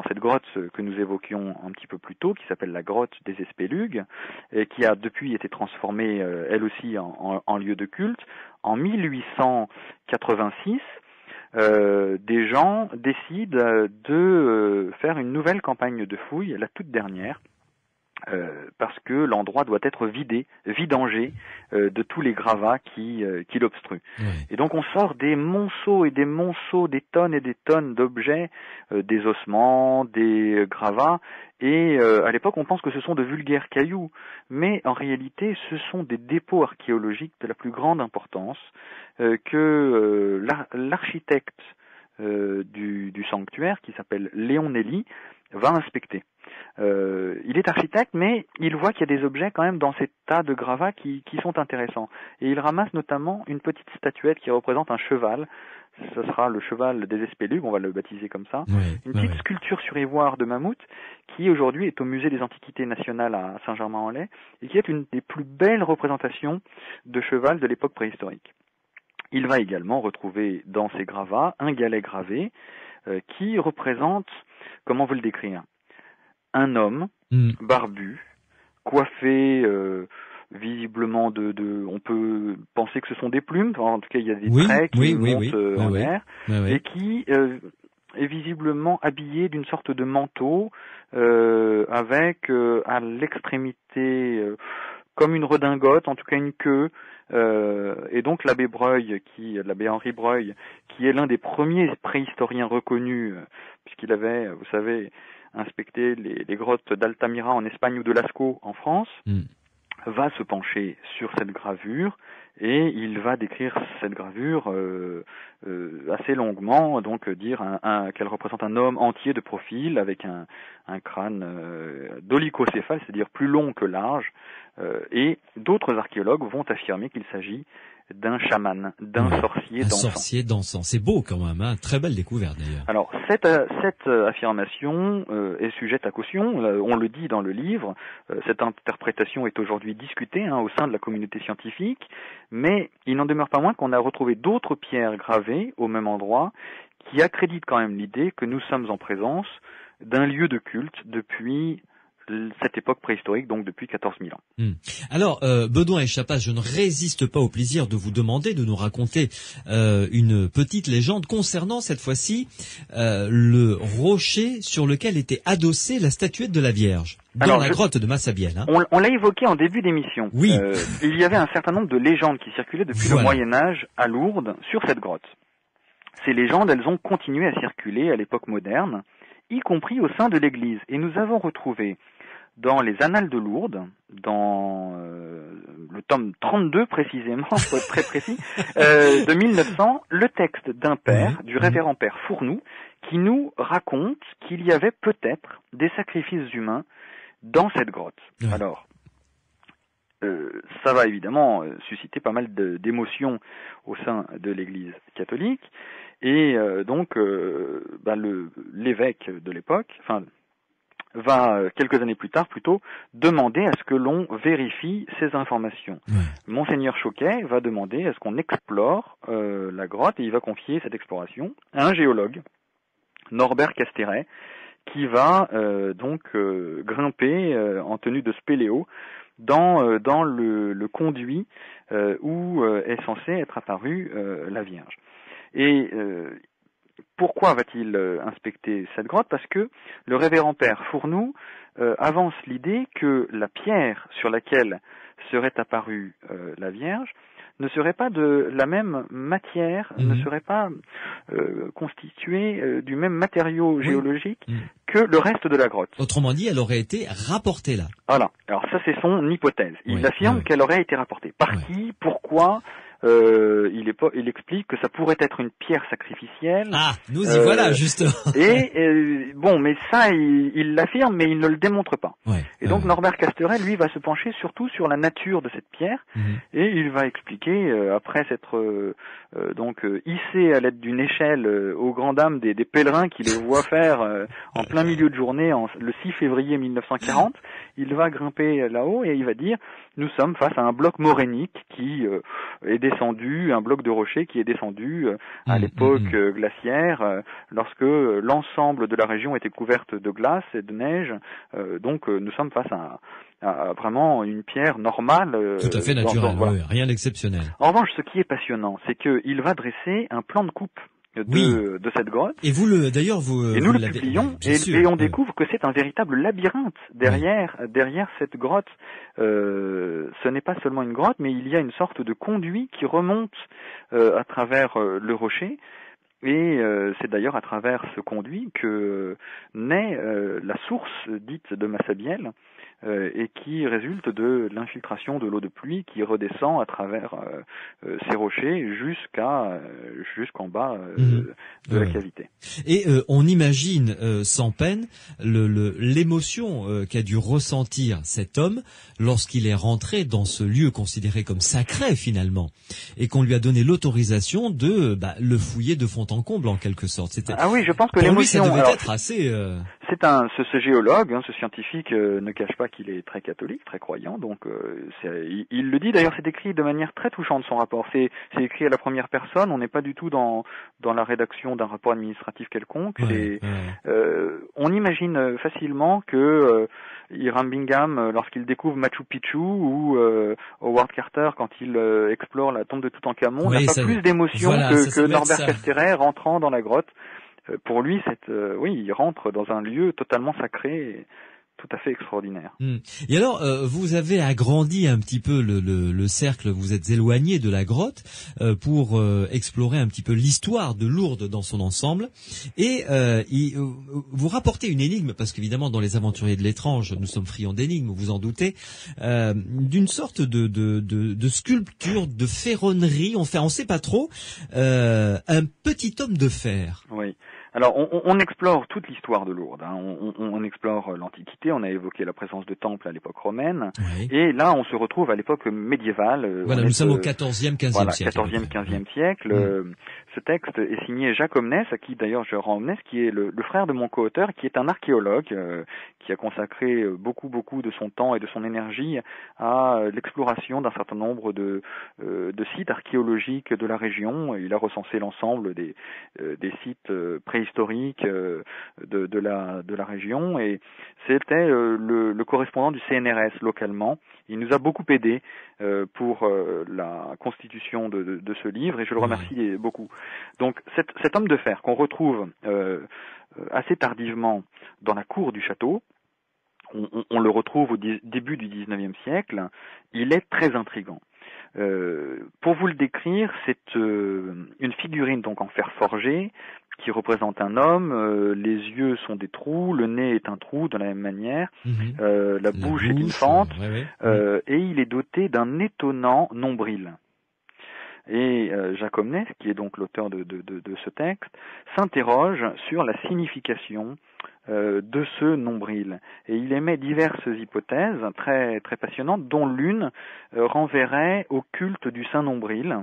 cette grotte que nous évoquions un petit peu plus tôt, qui s'appelle la grotte des Espélugues, et qui a depuis été transformée elle aussi en lieu de culte, en 1886, des gens décident de faire une nouvelle campagne de fouilles, la toute dernière, parce que l'endroit doit être vidangé de tous les gravats qui l'obstruent. Et donc on sort des monceaux et des monceaux, des tonnes et des tonnes d'objets, des ossements, des gravats, et à l'époque on pense que ce sont de vulgaires cailloux, mais en réalité ce sont des dépôts archéologiques de la plus grande importance que l'architecte du sanctuaire, qui s'appelle Léon Nelly, va inspecter. Il est architecte, mais il voit qu'il y a des objets quand même dans ces tas de gravats qui sont intéressants. Et il ramasse notamment une petite statuette qui représente un cheval. Ce sera le cheval des Espélugues, on va le baptiser comme ça. Une petite sculpture sur ivoire de mammouth qui aujourd'hui est au musée des Antiquités nationales à Saint-Germain-en-Laye et qui est une des plus belles représentations de cheval de l'époque préhistorique. Il va également retrouver dans ces gravats un galet gravé qui représente, comment vous le décrire, un homme barbu, coiffé visiblement on peut penser que ce sont des plumes, en tout cas il y a des traits qui montent en l'air, et qui est visiblement habillé d'une sorte de manteau avec à l'extrémité comme une redingote, en tout cas une queue. Et donc l'abbé Henri Breuil, qui est l'un des premiers préhistoriens reconnus, puisqu'il avait, vous savez, inspecter les grottes d'Altamira en Espagne ou de Lascaux en France, va se pencher sur cette gravure et il va décrire cette gravure assez longuement, donc dire qu'elle représente un homme entier de profil avec un crâne dolicocéphale, c'est-à-dire plus long que large, et d'autres archéologues vont affirmer qu'il s'agit d'un chaman, d'un sorcier dansant. Un sorcier dansant, c'est beau quand même, hein. Très belle découverte d'ailleurs. Alors cette affirmation est sujette à caution, on le dit dans le livre, cette interprétation est aujourd'hui discutée au sein de la communauté scientifique, mais il n'en demeure pas moins qu'on a retrouvé d'autres pierres gravées au même endroit qui accréditent quand même l'idée que nous sommes en présence d'un lieu de culte depuis cette époque préhistorique, donc depuis 14 000 ans. Alors, Bedouin et Chapas, je ne résiste pas au plaisir de vous demander de nous raconter une petite légende concernant cette fois-ci le rocher sur lequel était adossée la statuette de la Vierge, dans la grotte de Massabielle. On l'a évoqué en début d'émission. Oui. Il y avait un certain nombre de légendes qui circulaient depuis le Moyen-Âge à Lourdes sur cette grotte. Ces légendes, elles ont continué à circuler à l'époque moderne, y compris au sein de l'Église. Et nous avons retrouvé dans les Annales de Lourdes, dans le tome 32 précisément, pour être très précis, de 1900, le texte d'un père, du révérend père Fournoux, qui nous raconte qu'il y avait peut-être des sacrifices humains dans cette grotte. Alors, ça va évidemment susciter pas mal d'émotions au sein de l'Église catholique, et donc l'évêque de l'époque, va, quelques années plus tard plutôt, demander à ce que l'on vérifie ces informations. Monseigneur Choquet va demander à ce qu'on explore la grotte, et il va confier cette exploration à un géologue, Norbert Casteret, qui va grimper en tenue de spéléo dans le conduit où est censée être apparue la Vierge. Et pourquoi va-t-il inspecter cette grotte? Parce que le révérend père Fournoux avance l'idée que la pierre sur laquelle serait apparue la Vierge ne serait pas de la même matière, ne serait pas constituée du même matériau géologique que le reste de la grotte. Autrement dit, elle aurait été rapportée là. Voilà. Alors ça, c'est son hypothèse. Il affirme qu'elle aurait été rapportée. Par qui? Pourquoi? Il explique que ça pourrait être une pierre sacrificielle. Ah, nous y voilà, justement. Mais ça, il l'affirme, mais il ne le démontre pas. Et donc Norbert Casteret, lui, va se pencher surtout sur la nature de cette pierre, et il va expliquer, après s'être hissé à l'aide d'une échelle aux grandes dames des pèlerins qui les voient faire en plein milieu de journée, le 6 février 1940, il va grimper là-haut et il va dire: nous sommes face à un bloc morainique qui est descendu, un bloc de rocher qui est descendu à l'époque glaciaire, lorsque l'ensemble de la région était couverte de glace et de neige. Donc nous sommes face à vraiment une pierre normale. Tout à fait naturelle, rien d'exceptionnel. En revanche, ce qui est passionnant, c'est qu'il va dresser un plan de coupe de cette grotte. Et nous le publions, et on découvre que c'est un véritable labyrinthe derrière cette grotte. Ce n'est pas seulement une grotte, mais il y a une sorte de conduit qui remonte à travers le rocher. Et c'est d'ailleurs à travers ce conduit que naît la source dite de Massabielle, et qui résulte de l'infiltration de l'eau de pluie qui redescend à travers ces rochers jusqu'en bas de la cavité. Et on imagine sans peine l'émotion qu'a dû ressentir cet homme lorsqu'il est rentré dans ce lieu considéré comme sacré finalement, et qu'on lui a donné l'autorisation de le fouiller de fond en comble en quelque sorte. Je pense que l'émotion, ça devait être assez... Ce géologue, ce scientifique ne cache pas qu'il est très catholique, très croyant, donc il le dit. D'ailleurs, c'est écrit de manière très touchante, son rapport. C'est écrit à la première personne. On n'est pas du tout dans la rédaction d'un rapport administratif quelconque. On imagine facilement que Hiram Bingham, lorsqu'il découvre Machu Picchu, ou Howard Carter quand il explore la tombe de Toutankhamon, n'a pas plus d'émotion que Norbert Casteret rentrant dans la grotte. Pour lui, il rentre dans un lieu totalement sacré. tout à fait extraordinaire. Et alors, vous avez agrandi un petit peu le cercle, vous êtes éloigné de la grotte pour explorer un petit peu l'histoire de Lourdes dans son ensemble, et vous rapportez une énigme, parce qu'évidemment dans les aventuriers de l'étrange, nous sommes friands d'énigmes, vous en doutez, d'une sorte de sculpture, de ferronnerie, on sait pas trop, un petit homme de fer. Oui. Alors, on explore toute l'histoire de Lourdes. Hein. On explore l'Antiquité. On a évoqué la présence de temples à l'époque romaine. Oui. Et là, on se retrouve à l'époque médiévale. Voilà, nous sommes au 14e, 15e siècle. 14e, 15e siècle. Ce texte est signé Jacques Omnes, à qui d'ailleurs je rends Omnes, qui est le frère de mon co-auteur, qui est un archéologue, qui a consacré beaucoup de son temps et de son énergie à l'exploration d'un certain nombre de sites archéologiques de la région. Il a recensé l'ensemble des sites préhistoriques de la région, et c'était le correspondant du CNRS localement. Il nous a beaucoup aidé pour la constitution de ce livre, et je le remercie beaucoup. Donc cet homme de fer qu'on retrouve assez tardivement dans la cour du château, on le retrouve au début du 19e siècle, il est très intrigant. Pour vous le décrire, c'est une figurine donc en fer forgé qui représente un homme, les yeux sont des trous, le nez est un trou de la même manière, la bouche est une fente, et il est doté d'un étonnant nombril. Et Jacques Omnes, qui est donc l'auteur de ce texte, s'interroge sur la signification de ce nombril. Et il émet diverses hypothèses très, très passionnantes, dont l'une renverrait au culte du Saint Nombril.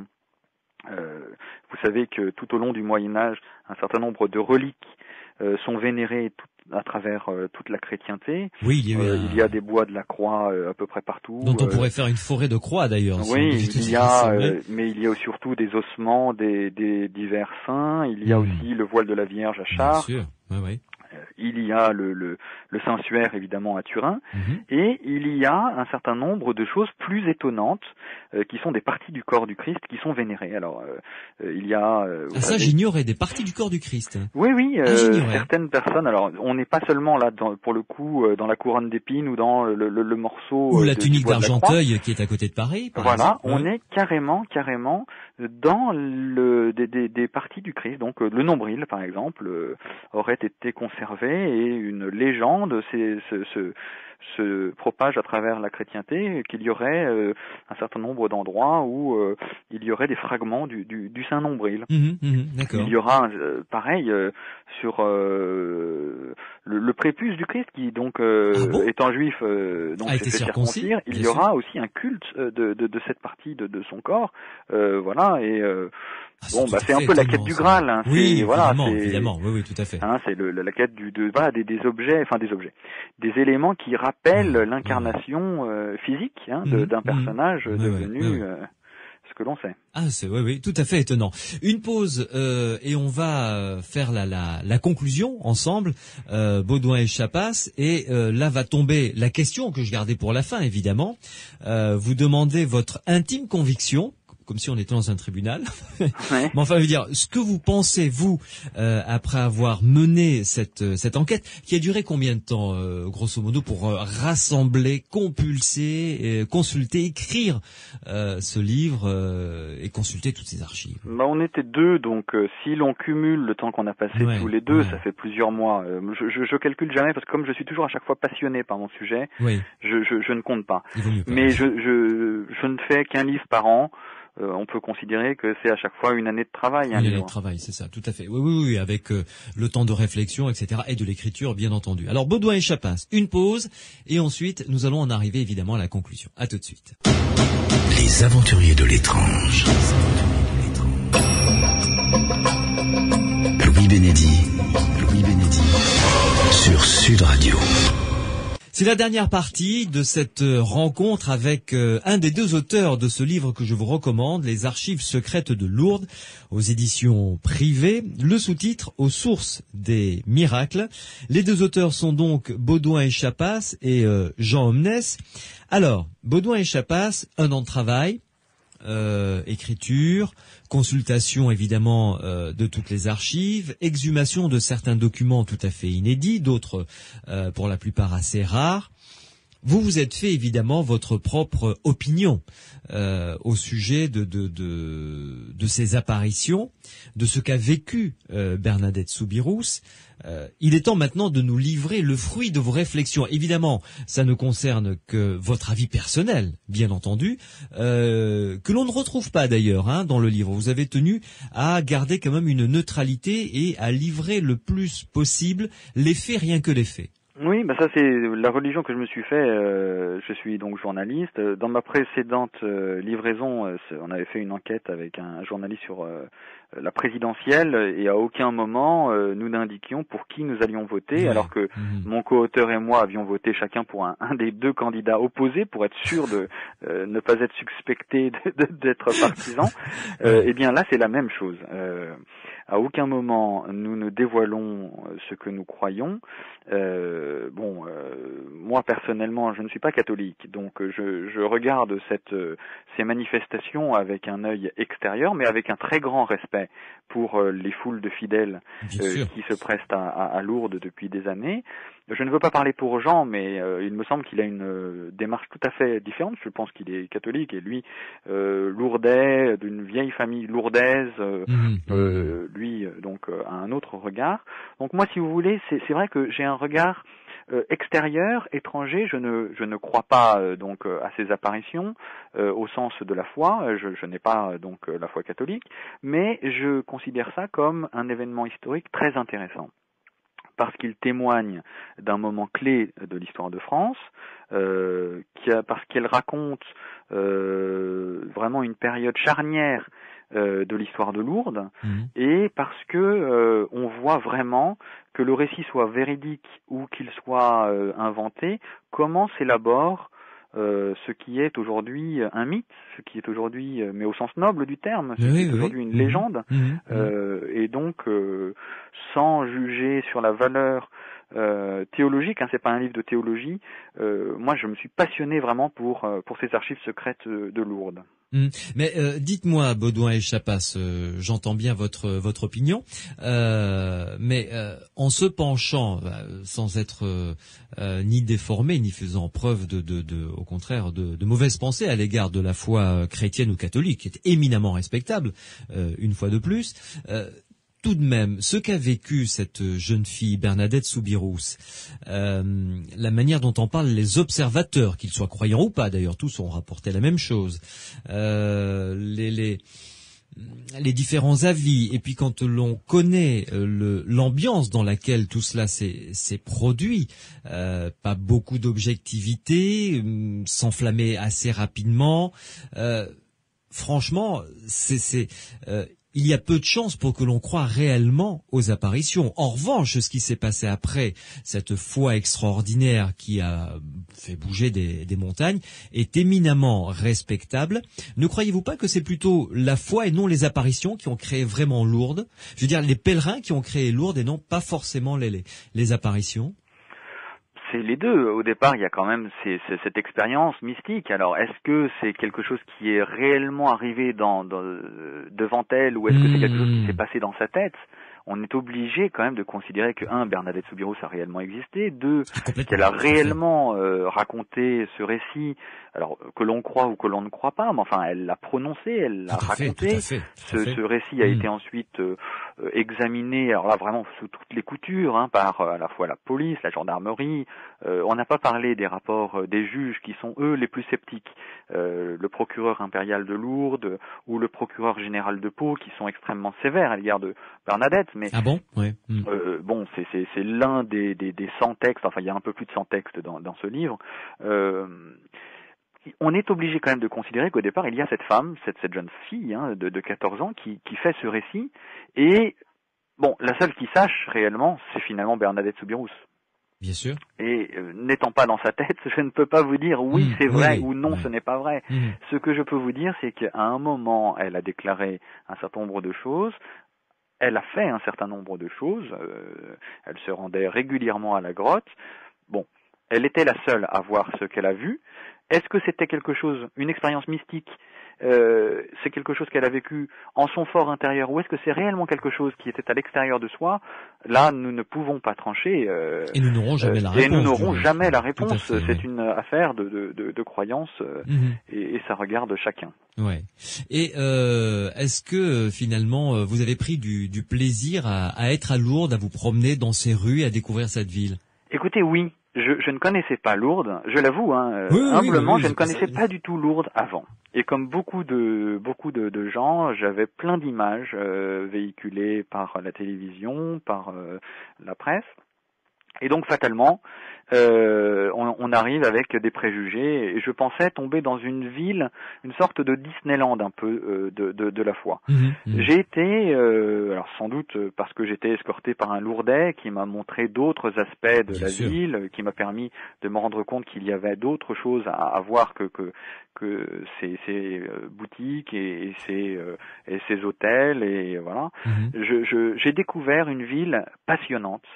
Vous savez que tout au long du Moyen-Âge, un certain nombre de reliques sont vénérées à travers toute la chrétienté. Oui, il y a des bois de la croix à peu près partout. Dont on pourrait faire une forêt de croix d'ailleurs. Oui, mais il y a surtout des ossements des divers saints. Il y a aussi le voile de la Vierge à Chartres. Bien sûr, oui. Il y a le Saint-Suaire évidemment à Turin, et il y a un certain nombre de choses plus étonnantes qui sont des parties du corps du Christ qui sont vénérées. Alors il y a ça j'ignorais, des parties du corps du Christ. Oui, certaines personnes. Alors on n'est pas seulement là pour le coup dans la couronne d'épines ou dans le morceau ou la tunique d'Argenteuil qui est à côté de Paris. Voilà, on est carrément dans des parties du Christ. Donc le nombril par exemple aurait été conservé, et une légende se propage à travers la chrétienté qu'il y aurait un certain nombre d'endroits où il y aurait des fragments du Saint Nombril. D'accord. Il y aura pareil sur le prépuce du Christ qui donc étant juif donc a été circoncis. Il y aura aussi un culte de cette partie de son corps, voilà, et c'est un peu la quête du Graal. Hein. Oui, évidemment, oui, tout à fait. Hein, c'est la quête des objets, des éléments qui rappellent l'incarnation physique d'un personnage devenu ce que l'on sait. Ah, c'est oui, tout à fait étonnant. Une pause et on va faire la conclusion ensemble, Baudouin et Chapas, et là va tomber la question que je gardais pour la fin, évidemment. Vous demandez votre intime conviction, comme si on était dans un tribunal. Ouais. Mais enfin, je veux dire, ce que vous pensez, vous, après avoir mené cette enquête, qui a duré combien de temps, grosso modo, pour rassembler, compulser, consulter, écrire ce livre et consulter toutes ces archives? On était deux, donc si l'on cumule le temps qu'on a passé tous les deux, ça fait plusieurs mois. Je calcule jamais, parce que comme je suis toujours à chaque fois passionné par mon sujet, je ne compte pas. Mais je ne fais qu'un livre par an. On peut considérer que c'est à chaque fois une année de travail. Une année de travail, c'est ça, tout à fait. Oui, avec le temps de réflexion, etc., et de l'écriture, bien entendu. Alors, Baudouin et Chapas, une pause, et ensuite, nous allons en arriver évidemment à la conclusion. À tout de suite. Les aventuriers de l'étrange. Louis Bénédy, sur Sud Radio. C'est la dernière partie de cette rencontre avec un des deux auteurs de ce livre que je vous recommande, Les Archives secrètes de Lourdes, aux éditions privées, le sous-titre Aux sources des miracles. Les deux auteurs sont donc Baudouin et Chapas et Jean Omnes. Alors, Baudouin et Chapas, 1 an de travail, écriture, consultation évidemment de toutes les archives, exhumation de certains documents tout à fait inédits, d'autres pour la plupart assez rares. Vous vous êtes fait évidemment votre propre opinion au sujet de ces apparitions, de ce qu'a vécu Bernadette Soubirous. Il est temps maintenant de nous livrer le fruit de vos réflexions. Évidemment, ça ne concerne que votre avis personnel, bien entendu, que l'on ne retrouve pas d'ailleurs dans le livre. Vous avez tenu à garder quand même une neutralité et à livrer le plus possible les faits, rien que les faits. Oui, ça c'est la religion que je me suis fait. Je suis donc journaliste. Dans ma précédente livraison, on avait fait une enquête avec un journaliste sur la présidentielle et à aucun moment nous n'indiquions pour qui nous allions voter, oui. Alors que mon co-auteur et moi avions voté chacun pour un des deux candidats opposés pour être sûr de ne pas être suspecté d'être partisans. Eh bien là c'est la même chose. À aucun moment nous ne dévoilons ce que nous croyons. Moi personnellement, je ne suis pas catholique, donc je regarde ces manifestations avec un œil extérieur, mais avec un très grand respect pour les foules de fidèles qui se prestent à Lourdes depuis des années. Je ne veux pas parler pour Jean, mais il me semble qu'il a une démarche tout à fait différente. Je pense qu'il est catholique et lui, lourdais, d'une vieille famille lourdaise, lui donc a un autre regard. Donc moi, si vous voulez, c'est vrai que j'ai un regard extérieur, étranger. Je ne crois pas à ces apparitions au sens de la foi. Je n'ai pas donc la foi catholique, mais je considère ça comme un événement historique très intéressant, parce qu'il témoigne d'un moment clé de l'histoire de France, parce qu'elle raconte vraiment une période charnière de l'histoire de Lourdes, et parce que on voit vraiment que le récit soit véridique ou qu'il soit inventé, comment s'élabore ce qui est aujourd'hui un mythe, ce qui est aujourd'hui, mais au sens noble du terme, ce qui est aujourd'hui une légende, et donc sans juger sur la valeur théologique, c'est pas un livre de théologie. Moi, je me suis passionné vraiment pour ces archives secrètes de Lourdes. Mais dites-moi, Baudouin et Chapas, j'entends bien votre opinion, mais en se penchant, sans être ni déformé, ni faisant preuve au contraire de mauvaise pensée à l'égard de la foi chrétienne ou catholique, qui est éminemment respectable, une fois de plus, tout de même, ce qu'a vécu cette jeune fille, Bernadette Soubirous, la manière dont en parlent les observateurs, qu'ils soient croyants ou pas, d'ailleurs, tous ont rapporté la même chose, les différents avis, et puis quand l'on connaît l'ambiance dans laquelle tout cela s'est produit, pas beaucoup d'objectivité, s'enflammer assez rapidement, franchement, il y a peu de chances pour que l'on croie réellement aux apparitions. En revanche, ce qui s'est passé après, cette foi extraordinaire qui a fait bouger des montagnes, est éminemment respectable. Ne croyez-vous pas que c'est plutôt la foi et non les apparitions qui ont créé vraiment Lourdes? Je veux dire, les pèlerins qui ont créé Lourdes et non pas forcément les apparitions? C'est les deux. Au départ, il y a quand même cette expérience mystique. Alors, est-ce que c'est quelque chose qui est réellement arrivé devant elle, ou est-ce que c'est quelque chose qui s'est passé dans sa tête? On est obligé quand même de considérer que, Bernadette Soubirous a réellement existé, deux, qu'elle a réellement raconté ce récit, alors que l'on croit ou que l'on ne croit pas, mais enfin, elle l'a prononcé, elle l'a raconté. Ce récit a été ensuite examiné, alors là vraiment sous toutes les coutures, par à la fois la police, la gendarmerie. On n'a pas parlé des rapports des juges qui sont eux les plus sceptiques, le procureur impérial de Lourdes ou le procureur général de Pau, qui sont extrêmement sévères à l'égard de Bernadette. Mais ah bon, ouais. C'est l'un des 100 textes, enfin il y a un peu plus de 100 textes dans ce livre. On est obligé quand même de considérer qu'au départ, il y a cette femme, cette jeune fille de 14 ans qui fait ce récit, et la seule qui sache réellement, c'est finalement Bernadette Soubirous. Bien sûr. Et n'étant pas dans sa tête, je ne peux pas vous dire oui c'est vrai ou non ce n'est pas vrai. Ce que je peux vous dire, c'est qu'à un moment, elle a déclaré un certain nombre de choses. Elle a fait un certain nombre de choses, elle se rendait régulièrement à la grotte. Elle était la seule à voir ce qu'elle a vu, Est-ce que c'était une expérience mystique? C'est quelque chose qu'elle a vécu en son fort intérieur, ou est-ce que c'est réellement quelque chose qui était à l'extérieur de soi? Là, nous ne pouvons pas trancher. Et nous n'aurons jamais la réponse. Et nous n'aurons jamais la réponse. C'est une affaire de croyance, et ça regarde chacun. Ouais. Et est-ce que finalement vous avez pris du plaisir à être à Lourdes, à vous promener dans ces rues, à découvre cette ville? Écoutez, oui. Je ne connaissais pas Lourdes, je l'avoue, humblement, je ne connaissais pas du tout Lourdes avant. Et comme beaucoup de gens, j'avais plein d'images véhiculées par la télévision, par la presse. Et donc fatalement, on arrive avec des préjugés, et je pensais tomber dans une ville, une sorte de Disneyland un peu de la foi. J'ai été, alors sans doute parce que j'étais escorté par un Lourdais qui m'a montré d'autres aspects de la ville, qui m'a permis de me rendre compte qu'il y avait d'autres choses à voir que ces boutiques et ces hôtels, et voilà. J'ai découvert une ville passionnante.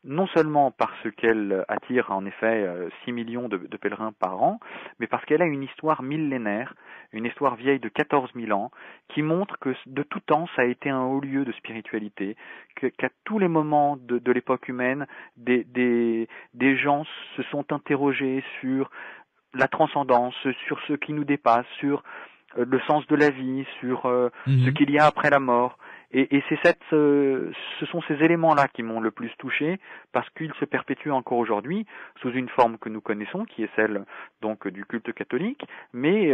Non seulement parce qu'elle attire en effet 6 millions de pèlerins par an, mais parce qu'elle a une histoire millénaire, une histoire vieille de 14 000 ans, qui montre que de tout temps ça a été un haut lieu de spiritualité, qu'à tous les moments de l'époque humaine, des gens se sont interrogés sur la transcendance, sur ce qui nous dépasse, sur le sens de la vie, sur ce qu'il y a après la mort. Et ce sont ces éléments-là qui m'ont le plus touché, parce qu'ils se perpétuent encore aujourd'hui sous une forme que nous connaissons, qui est celle donc du culte catholique, mais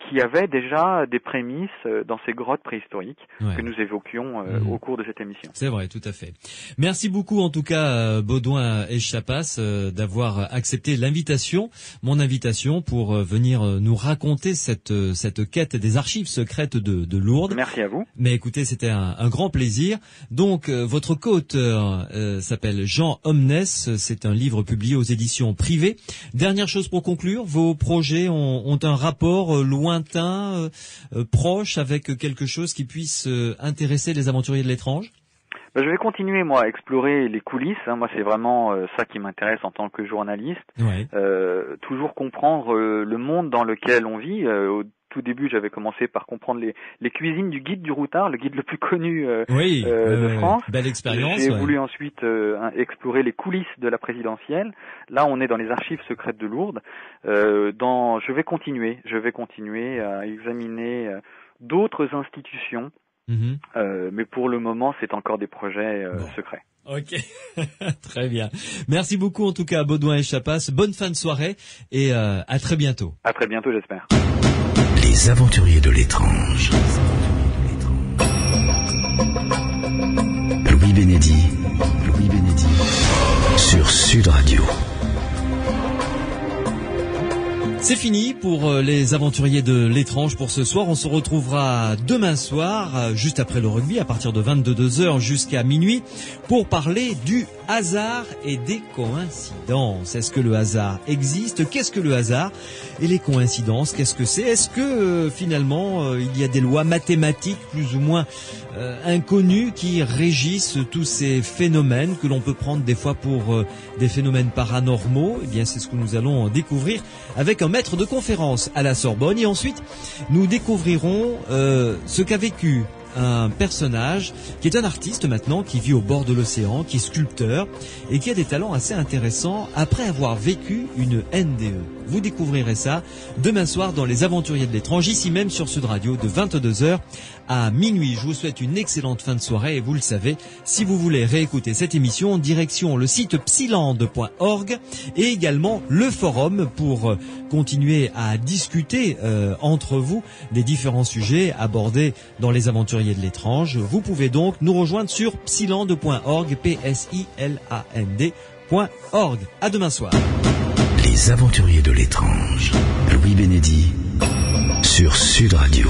qui avait déjà des prémices dans ces grottes préhistoriques que nous évoquions au cours de cette émission. C'est vrai, tout à fait. Merci beaucoup en tout cas Baudouin et Chapas d'avoir accepté mon invitation pour venir nous raconter cette quête des archives secrètes de Lourdes. Merci à vous. Mais écoutez, c'était un grand plaisir. Donc, votre co-auteur s'appelle Jean Omnes. C'est un livre publié aux éditions privées. Dernière chose pour conclure, vos projets ont un rapport lointain, proche, avec quelque chose qui puisse intéresser les aventuriers de l'étrange? Je vais continuer, moi, à explorer les coulisses. Moi, c'est vraiment ça qui m'intéresse en tant que journaliste. Toujours comprendre le monde dans lequel on vit. Au tout début, j'avais commencé par comprendre les cuisines du guide du routard, le guide le plus connu de France. Belle expérience. J'ai voulu ensuite explorer les coulisses de la présidentielle. Là, on est dans les archives secrètes de Lourdes. Je vais continuer à examiner d'autres institutions. Mais pour le moment, c'est encore des projets secrets. Ok, très bien. Merci beaucoup en tout cas à Baudouin et Chapas. Bonne fin de soirée et à très bientôt. À très bientôt, j'espère. Les aventuriers de l'étrange. Louis Bénédy sur Sud Radio. C'est fini pour les aventuriers de l'étrange pour ce soir. On se retrouvera demain soir, juste après le rugby, à partir de 22h jusqu'à minuit, pour parler du hasard et des coïncidences. Est-ce que le hasard existe? Qu'est-ce que le hasard? Et les coïncidences, qu'est-ce que c'est? Est-ce que finalement il y a des lois mathématiques plus ou moins inconnues qui régissent tous ces phénomènes que l'on peut prendre des fois pour des phénomènes paranormaux? Eh bien, c'est ce que nous allons découvrir avec un maître de conférence à la Sorbonne. Et ensuite, nous découvrirons ce qu'a vécu un personnage qui est un artiste maintenant, qui vit au bord de l'océan, qui est sculpteur et qui a des talents assez intéressants après avoir vécu une NDE. Vous découvrirez ça demain soir dans Les Aventuriers de l'étrange, ici même sur Sud Radio, de 22h à minuit. Je vous souhaite une excellente fin de soirée et vous le savez, si vous voulez réécouter cette émission, direction le site psylande.org et également le forum pour continuer à discuter entre vous des différents sujets abordés dans Les Aventuriers de l'étrange. Vous pouvez donc nous rejoindre sur psylande.org, psyland.org. À demain soir. Les aventuriers de l'étrange. Louis Bénédy sur Sud Radio.